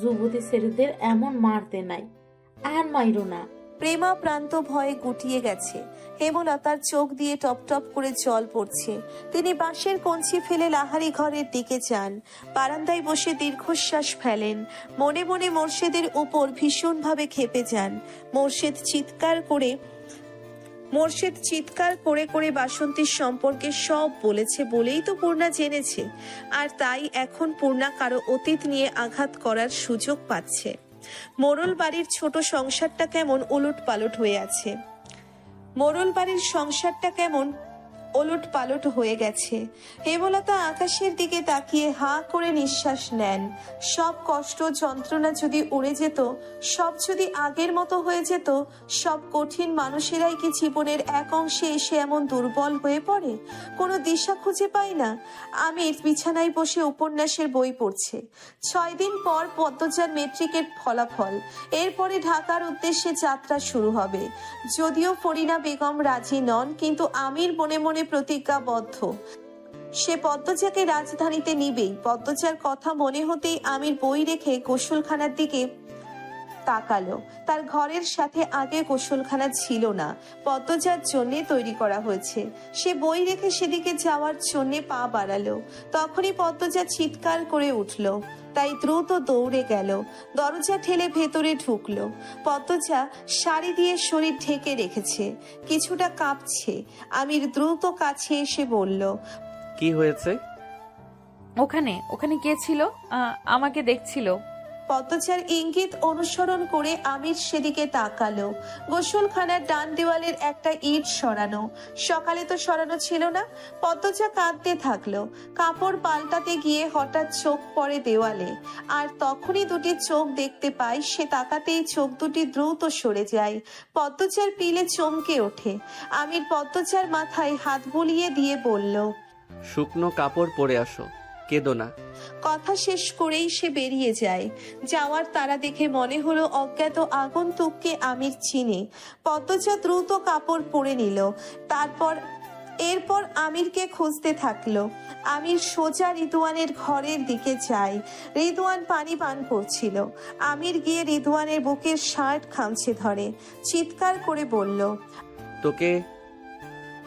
যুবতী ছেলেদের এমন মারতে নাই, আর মাইরো না। প্রেমা প্রান্ত ভয়ে গুটিয়ে গেছে। হেমলতার চোখ দিয়ে টপ টপ করে জল পড়ছে। তিনি বাঁশের কঞ্চি ফেলে লাহারি ঘরের দিকে যান। বারান্দায় বসে দীর্ঘশ্বাস ফেলেন। মনে মনে মোর্শেদের উপর ভীষণভাবে ক্ষেপে যান। মোর্শেদ চিৎকার করে করে বাসন্তীর সম্পর্কে সব বলেছে বলেই তো পূর্ণা জেনেছে। আর তাই এখন পূর্ণা কারো অতীত নিয়ে আঘাত করার সুযোগ পাচ্ছে। মোড়ল বাড়ির ছোট সংসারটা কেমন ওলট পালট হয়ে আছে। মোড়ল বাড়ির সংসারটা কেমন ওলট পালট হয়ে গেছে। হেমলতা আকাশের দিকে তাকিয়ে হাঁ করে নিঃশ্বাস নেন। সব কষ্ট যন্ত্রণা যদি উড়ে যেত, সব যদি আগের মতো হয়ে যেত, সব কঠিন মানুষেরাই কি জীবনের এক অংশে এসে এমন দুর্বল হয়ে পড়ে, কোনো দিশা খুঁজে পায় না। আমির বিছানায় বসে উপন্যাসের বই পড়ছে। 6 দিন পর পদ্মজার মেট্রিকের ফলাফল, এরপরে ঢাকার উদ্দেশ্যে যাত্রা শুরু হবে। যদিও ফরিনা বেগম রাজি নন, কিন্তু আমির মনে মনে প্রতিজ্ঞাবদ্ধ, সে পদ্মজাকে রাজধানীতে নিবেই। পদ্মজার কথা মনে হতেই আমির বই রেখে গোসলখানার দিকে তাকালো। তার ঘরের সাথে আগে গোসলখানা ছিল না, পদ্মজার জন্য তৈরি করা হয়েছে। সে বই রেখে সেদিকে যাওয়ার জন্য পা বাড়ালো। তখনই পদ্মজা চিৎকার করে উঠল, তাই দ্রুত দৌড়ে গেল। দরজা ঠেলে ভেতরে ঢুকলো। পদ্মজা শাড়ি দিয়ে শরীর ঢেকে রেখেছে, কিছুটা কাঁপছে। আমির দ্রুত কাছে এসে বলল, কি হয়েছে? ওখানে ওখানে কে ছিল? আমাকে দেখছিল। পদ্মজার ইঙ্গিত অনুসরণ করে আমির সেদিকে তাকালো। গোসলখানার ডান দেওয়ালের একটা ইট সরানো, সকালে তো সরানো ছিল না। পদ্মজা কাঁদতে থাকলো। কাপড় পাল্টাতে গিয়ে হঠাৎ চোখ পড়ে দেওয়ালে, আর তখনই দুটি চোখ দেখতে পায়। সে তাকাতেই চোখ দুটি দ্রুত সরে যায়। পদ্মজার পিলে চমকে ওঠে। আমির পদ্মজার মাথায় হাত বুলিয়ে দিয়ে বলল, শুকনো কাপড় পরে আসো, কেঁদো না। কথা শেষ করেই সে বেরিয়ে যায়। যাওয়ার তারা দেখে মনে হলো অজ্ঞাত আগন্তুককে আমির চিনে। পদ্মজা দ্রুত কাপড় পরে নিল। এরপর আমিরকে খুঁজতে থাকলো। আমির সোজা রিদওয়ানের ঘরের দিকে যায়। রিদওয়ান পানি পান করছিল। আমির গিয়ে রিদওয়ানের বুকের শার্ট খামচে ধরে, চিৎকার করে বলল, তোকে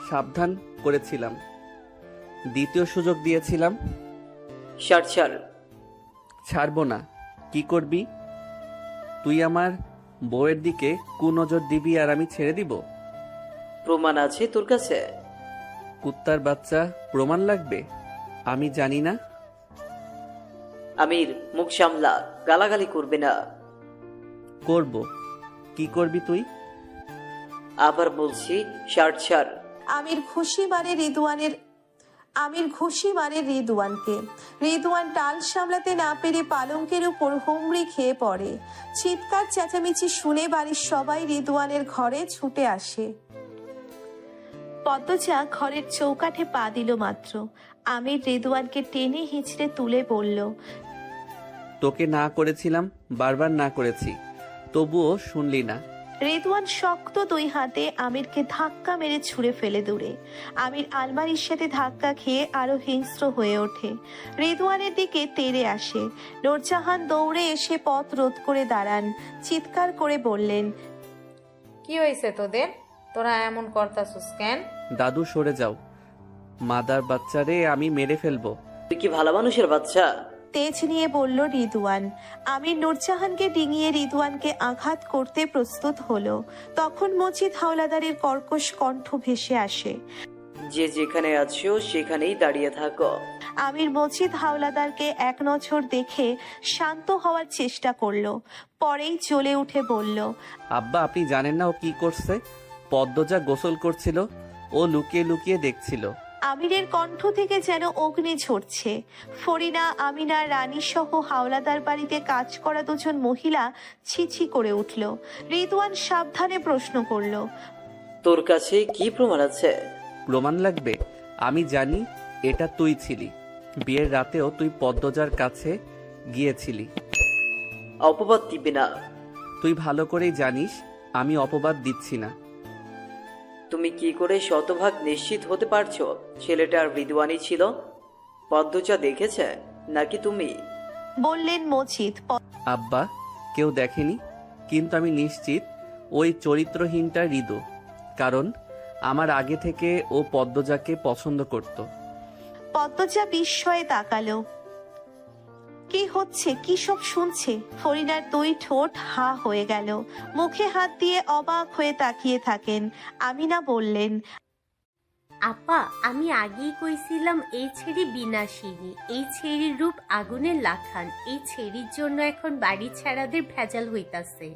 সাবধান করেছিলাম, দ্বিতীয় সুযোগ দিয়েছিলাম। ছাড়বো না। কি করবি তুই? আমার বউয়ের দিকে কুনজর দিবি আর আমি ছেড়ে দিব? প্রমাণ আছে তোর কাছে? কুত্তার বাচ্চা, প্রমাণ লাগবে? আমি জানি না। আমির, মুখ সামলা, গালাগালি করবে না। করব। কি করবি তুই? আবার বলছি, শার্ট ছাড়। আমির খুশি মারে রিদওয়ানের আমির ঘুষি মারে রিদওয়ানকে। রিদওয়ান টাল সামলাতে না পেরে পালঙ্কের উপর হুমড়ি খেয়ে পড়ে। চিৎকার চেঁচামেচি শুনে বাড়ির সবাই রিদওয়ানের ঘরে ছুটে আসে। পদ্মজা ঘরের চৌকাঠে পা দিল মাত্র আমির রিদওয়ানকে টেনে হিঁচড়ে তুলে বলল, তোকে না করেছিলাম, বারবার না করেছি, তবুও শুনলি না। রিদওয়ান শক্ত দুই হাতে আমিরকে ধাক্কা মেরে ছুঁড়ে ফেলে দূরে। আমির আলমারির সাথে ধাক্কা খেয়ে আরো হিংস্র হয়ে ওঠে। রিদওয়ানের দিকে তেড়ে আসে। নূরজাহান দৌড়ে এসে পথ রোধ করে দাঁড়ান। চিৎকার করে বললেন, কি হয়েছে তোদের? তোরা এমন করতাছিস কেন? দাদু সরে যাও, মাদার বাচ্চারে আমি মেরে ফেলবো। তুই কি ভালো মানুষের বাচ্চা? তেজ নিয়ে বলল রিদওয়ান। আমির নূরজাহানকে ডিঙিয়ে রিদওয়ানকে আঘাত করতে প্রস্তুত হলো। তখন মজিদ হাওলাদারের কর্কশ কণ্ঠ ভেসে আসে, যে যেখানে আছো সেখানেই দাঁড়িয়ে থাকো। আমির মজিদ হাওলাদারকে এক নজর দেখে শান্ত হওয়ার চেষ্টা করলো, পরেই জ্বলে উঠে বলল, আব্বা আপনি জানেন না ও কি করছে? পদ্মজা গোসল করছিল, ও লুকিয়ে লুকিয়ে দেখছিল। আমিরের কণ্ঠ থেকে যেন অগ্নি ঝরছে। ফরিনা, আমিনা, রানী সহ হাওলাদার বাড়িতে কাজ করা দুজন মহিলা ছিছি করে উঠল। রিদওয়ান সাবধানে প্রশ্ন করল, তোর কাছে কি প্রমাণ আছে? প্রমাণ লাগবে? আমি জানি এটা তুই ছিলি। বিয়ের রাতেও তুই পদ্মজার কাছে গিয়েছিলি। অপবাদ দিবি না। তুই ভালো করেই জানিস আমি অপবাদ দিচ্ছি না। তুমি কি করে শতভাগ নিশ্চিত হতে পারছো ছেলেটার রিদওয়ানি ছিল? পদ্মজা দেখেছে নাকি তুমি? বললেন মজিদ। আব্বা কেউ দেখেনি, কিন্তু আমি নিশ্চিত ওই চরিত্রহীনটা হৃদু, কারণ আমার আগে থেকে ও পদ্মজাকে পছন্দ করত। পদ্মজা বিস্ময়ে তাকালো। কি হচ্ছে, কি সব শুনছে? ফরিনার দুই ঠোঁট হা হয়ে গেল, মুখে হাত দিয়ে অবাক হয়ে তাকিয়ে থাকেন। আমিনা বললেন, আপা আমি আগেই কইছিলাম এই ছেড়ি বিনাশিনী, এই ছেড়ির রূপ আগুনের লাখান, এই ছেড়ির জন্য এখন বাড়ি ছাড়াদের ভেজাল হইতাছে।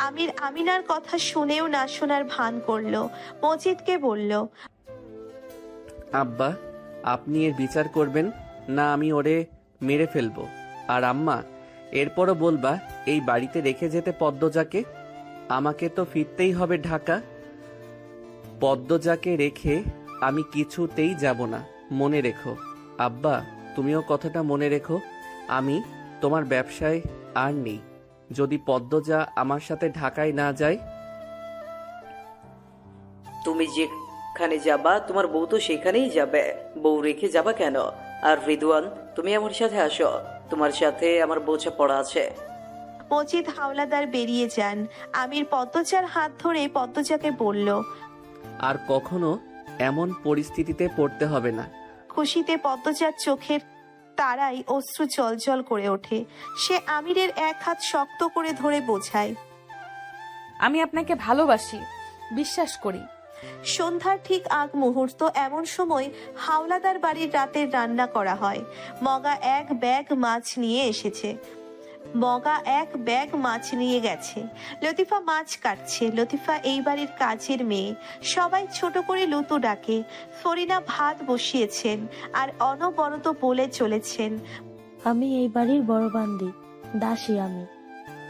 আমির আমিনার কথা শুনেও না শোনার ভান করলো। মজিদকে বলল, আব্বা আপনি এর বিচার করবেন না আমি ওরে মেরে ফেলবো। আর আম্মা এরপরও বলবা এই বাড়িতে রেখে যেতে পদ্মজাকে। আমাকে তো ফিরতেই হবে ঢাকা। পদ্মজাকে রেখে আমি কিছুতেই যাব না, মনে রেখো। আব্বা তুমিও কথাটা মনে রেখো, আমি তোমার ব্যবসায় আর নেই যদি পদ্মজা আমার সাথে ঢাকায় না যায়। তুমি যেখানে যাবা তোমার বউ তো সেখানেই যাবে, বউ রেখে যাবা কেন? আর রিদওয়ান তুমি আমার সাথে আসো, তোমার সাথে আমার বোঝা পড়া আছে। মজিদ হাওলাদার বেরিয়ে যান। আমির পদ্মজার হাত ধরে পদ্মজাকে বলল, আর কখনো এমন পরিস্থিতিতে পড়তে হবে না। খুশিতে পদ্মজার চোখের তারাই অশ্রু জলজল করে ওঠে। সে আমিরের এক হাত শক্ত করে ধরে বোঝায়, আমি আপনাকে ভালোবাসি, বিশ্বাস করি। সন্ধ্যার ঠিক আগ মুহূর্ত, এমন সময় হাওলাদার বাড়ির রাতের রান্না করা হয়। মগা এক ব্যাগ মাছ নিয়ে গেছে। লতিফা মাছ কাটছে। লতিফা এই বাড়ির কাজের মেয়ে, সবাই ছোট করে লুতু ডাকে। ফরিনা ভাত বসিয়েছেন আর অনবরত বলে চলেছেন, আমি এই বাড়ির বড় বান্দি, দাসী আমি।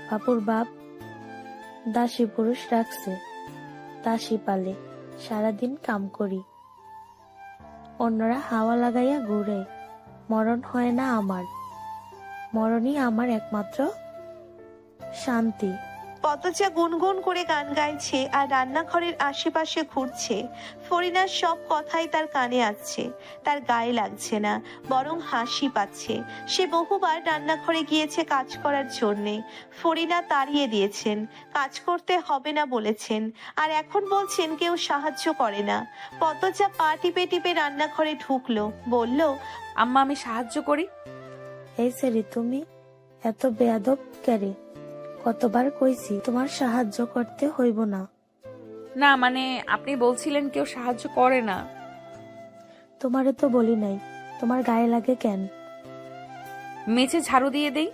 বাপুর বাপ দাসী পুরুষ রাখছে, দাসী পালে, সারাদিন কাম করি। অন্যরা হাওয়া লাগাইয়া ঘুরে, মরণ হয় না আমার। মরণই আমার একমাত্র শান্তি। পদ্মজা গুনগুন করে গান গাইছে আর রান্নাঘরের আশেপাশে ঘুরছে। ফরিনার সব কথাই তার কানে আসছে, তার গায়ে লাগছে না, বরং হাসি পাচ্ছে। সে বহুবার রান্নাঘরে গিয়েছে কাজ করার জন্যে। ফরিনা তাড়িয়ে দিয়েছেন, কাজ করতে হবে না বলেছেন, আর এখন বলছেন কেউ সাহায্য করে না। পদ্মজা পা টিপে টিপে রান্নাঘরে ঢুকলো, বলল, আম্মা আমি সাহায্য করি। এই সেরি তুমি এত বেয়াদব কেরে? কতবার কইছি তোমার সাহায্য করতে হইব না। না মানে আপনি বলছিলেন কেউ সাহায্য করে না। তোমারে তো বলি নাই, তোমার গায়ে লাগে কেন? মেঝে ঝাড়ু দিয়ে দেই।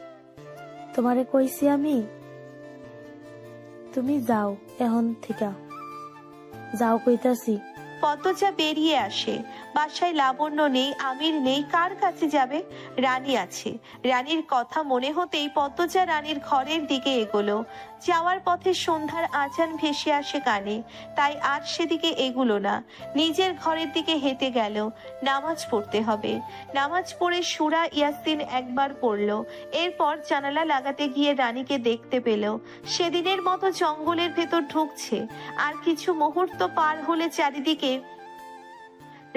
তোমারে কইছি আমি? তুমি যাও এখন থেকে, যাও কইতাছি। পদ্মজা বেরিয়ে আসে। বাসায় লাবণ্য নেই, আমির নেই, কার কাছে যাবে? রানী আছে। রানীর কথা মনে হতেই পদ্মজা রানীর ঘরের দিকে এগোলো। যাওয়ার পথে সন্ধ্যার আজান ভেসে আসে কানে, তাই আর সেদিকে এগুলো না, নিজের ঘরের দিকে হেঁটে গেল। নামাজ পড়তে হবে। নামাজ পড়ে সূরা ইয়াসিন একবার পড়ল, এরপর জানালা লাগাতে গিয়ে রানীকে দেখতে পেল সেদিনের মতো জঙ্গলের ভেতর ঢুকছে। আর কিছু মুহূর্ত পার হলে চারিদিকে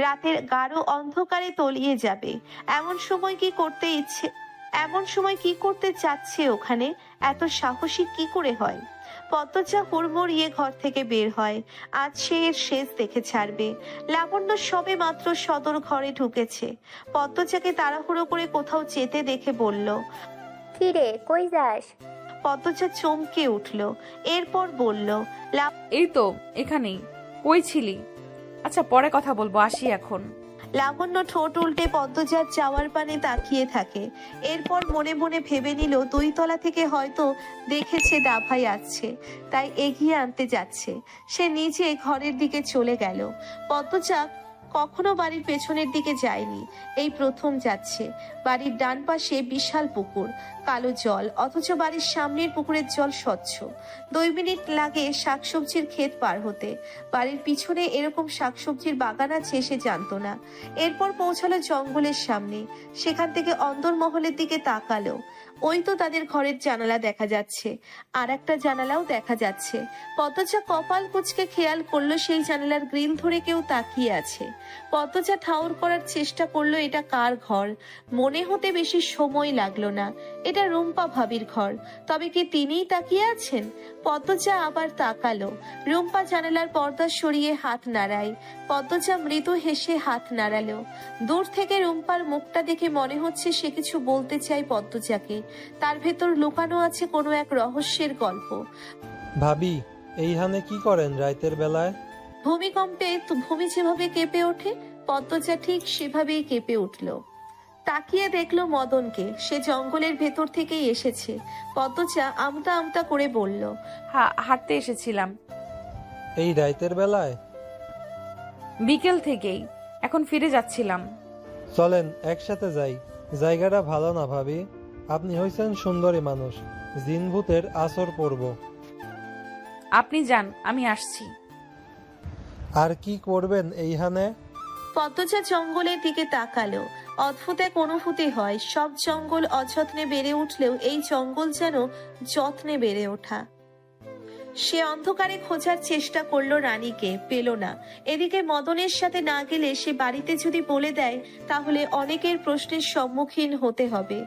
রাতের গাঢ় অন্ধকারে তলিয়ে যাবে। এমন সময় কি করতে চাচ্ছে ওখানে? এত সাহসী কি করে হয়? পদ্মজা হুড়মুড়িয়ে ঘর থেকে বের হয়। আজ সে এর শেষ দেখে ছাড়বে। লাবণ্য সবে মাত্র সদর ঘরে ঢুকেছে। পদ্মজাকে তাড়াহুড়ো করে কোথাও যেতে দেখে বলল, কি রে, কই যাস? পদ্মজা চমকে উঠল, এরপর বলল, এই তো এখানেই। কই ছিলি? আচ্ছা পরে কথা বলবো, আসি এখন। লাবণ্য ঠোঁট উল্টে পদ্মজার যাওয়ার পানে তাকিয়ে থাকে। এরপর মনে মনে ভেবে নিল 2 তলা থেকে হয়তো দেখেছে দাভাই আসছে, তাই এগিয়ে আনতে যাচ্ছে। সে নিজে ঘরের দিকে চলে গেল। পদ্মজা কখনো বাড়ির পেছনের দিকে যায়নি, এই প্রথম যাচ্ছে। বাড়ির ডান পাশে বিশাল পুকুর, কালো জল, অথচ বাড়ির সামনের পুকুরের জল স্বচ্ছ। 2 মিনিট লাগে শাকসবজির ক্ষেত পার হতে। বাড়ির পিছনে এরকম শাকসবজির বাগান আছে সে জানতো না। এরপর পৌঁছালো জঙ্গলের সামনে। সেখান থেকে অন্দরমহলের দিকে তাকালো। ওই তো তাদের ঘরের জানালা দেখা যাচ্ছে, আর একটা জানালাও দেখা যাচ্ছে। পদ্মজা কপাল কুঁচকে খেয়াল করলো সেই জানালার গ্রিল ধরে কেউ তাকিয়ে আছে। পদ্মজা ঠাউর করার চেষ্টা করলো এটা কার ঘর। মনে হতে বেশি সময় লাগলো না, এটা রুম্পা ভাবির ঘর। তবে কি তিনিই তাকিয়ে আছেন? পদ্মজা আবার তাকালো। রুম্পা জানালার পর্দা সরিয়ে হাত নাড়ায়। পদ্মজা মৃদু হেসে হাত নাড়ালো। দূর থেকে রুম্পার মুখটা দেখে মনে হচ্ছে সে কিছু বলতে চায় পদ্মজাকে। তার ভেতর লুকানো আছে কোনো এক রহস্যের গল্প। ভাবি, এইখানে কি করেন রাতের বেলায়? ভূমিকম্পে ভূমি যেভাবে কেঁপে ওঠে, পদ্মজা ঠিক সেভাবেই কেঁপে উঠল। তাকিয়ে দেখলো মদনকে, সে জঙ্গলের ভেতর থেকেই এসেছে। পদ্মজা আমতা আমতা করে বলল, হাঁটতে এসেছিলাম। এই রাতের বেলায়? বিকেল থেকেই, এখন ফিরে যাচ্ছিলাম। চলেন একসাথে যাই। জায়গাটা ভালো না ভাবি? আপনি হইছেন সুন্দরী মানুষ, জিন ভূতের আসর পড়ব। আপনি যান, আমি আসছি। আর কি করবেন এইখানে? পদ্মজা জঙ্গলের দিকে তাকালো। অদ্ভুত এক অনুভূতি হয়। সব জঙ্গল অযত্নে বেড়ে উঠলেও এই জঙ্গল যেন যত্নে বেড়ে ওঠা। সে অন্ধকারে খোঁজার চেষ্টা করলো রানীকে, পেল না। এদিকে মদনের সাথে না গেলে সে বাড়িতে যদি বলে দেয় তাহলে অনেকের প্রশ্নের সম্মুখীন হতে হবে,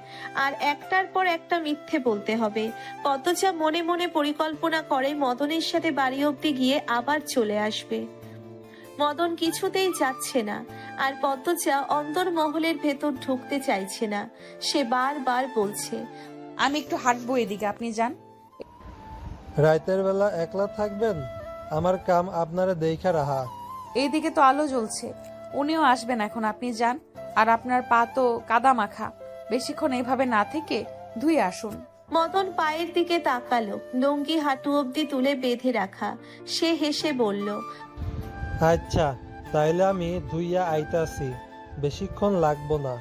আর একটার পর একটা মিথ্যে বলতে হবে। পদ্মজা মনে মনে পরিকল্পনা করে মদনের সাথে বাড়ি অবধি গিয়ে আবার চলে আসবে। মদন কিছুতেই যাচ্ছে না, আর পদ্মজা অন্দরমহলের ভেতর ঢুকতে চাইছে না। সে বারবার বলছে, আমি একটু হাঁটবো, এদিকে আপনি যান। রাতের বেলা একলা থাকবেন? আমার কাম আপনারা দেখা রাহা। এইদিকে তো আলো জ্বলছে, উনিও আসবেন এখন, আপনি যান। আর আপনার পা তো কাদা মাখা, বেশিক্ষণ এইভাবে না থেকে ধুয়ে আসুন। মদন পায়ের দিকে তাকালো, লুঙ্গি হাঁটু অবধি তুলে বেঁধে রাখা। সে হেসে বলল, আচ্ছা তাইলে আমি ধুইয়া আইতাছি, বেশিক্ষণ লাগবো না।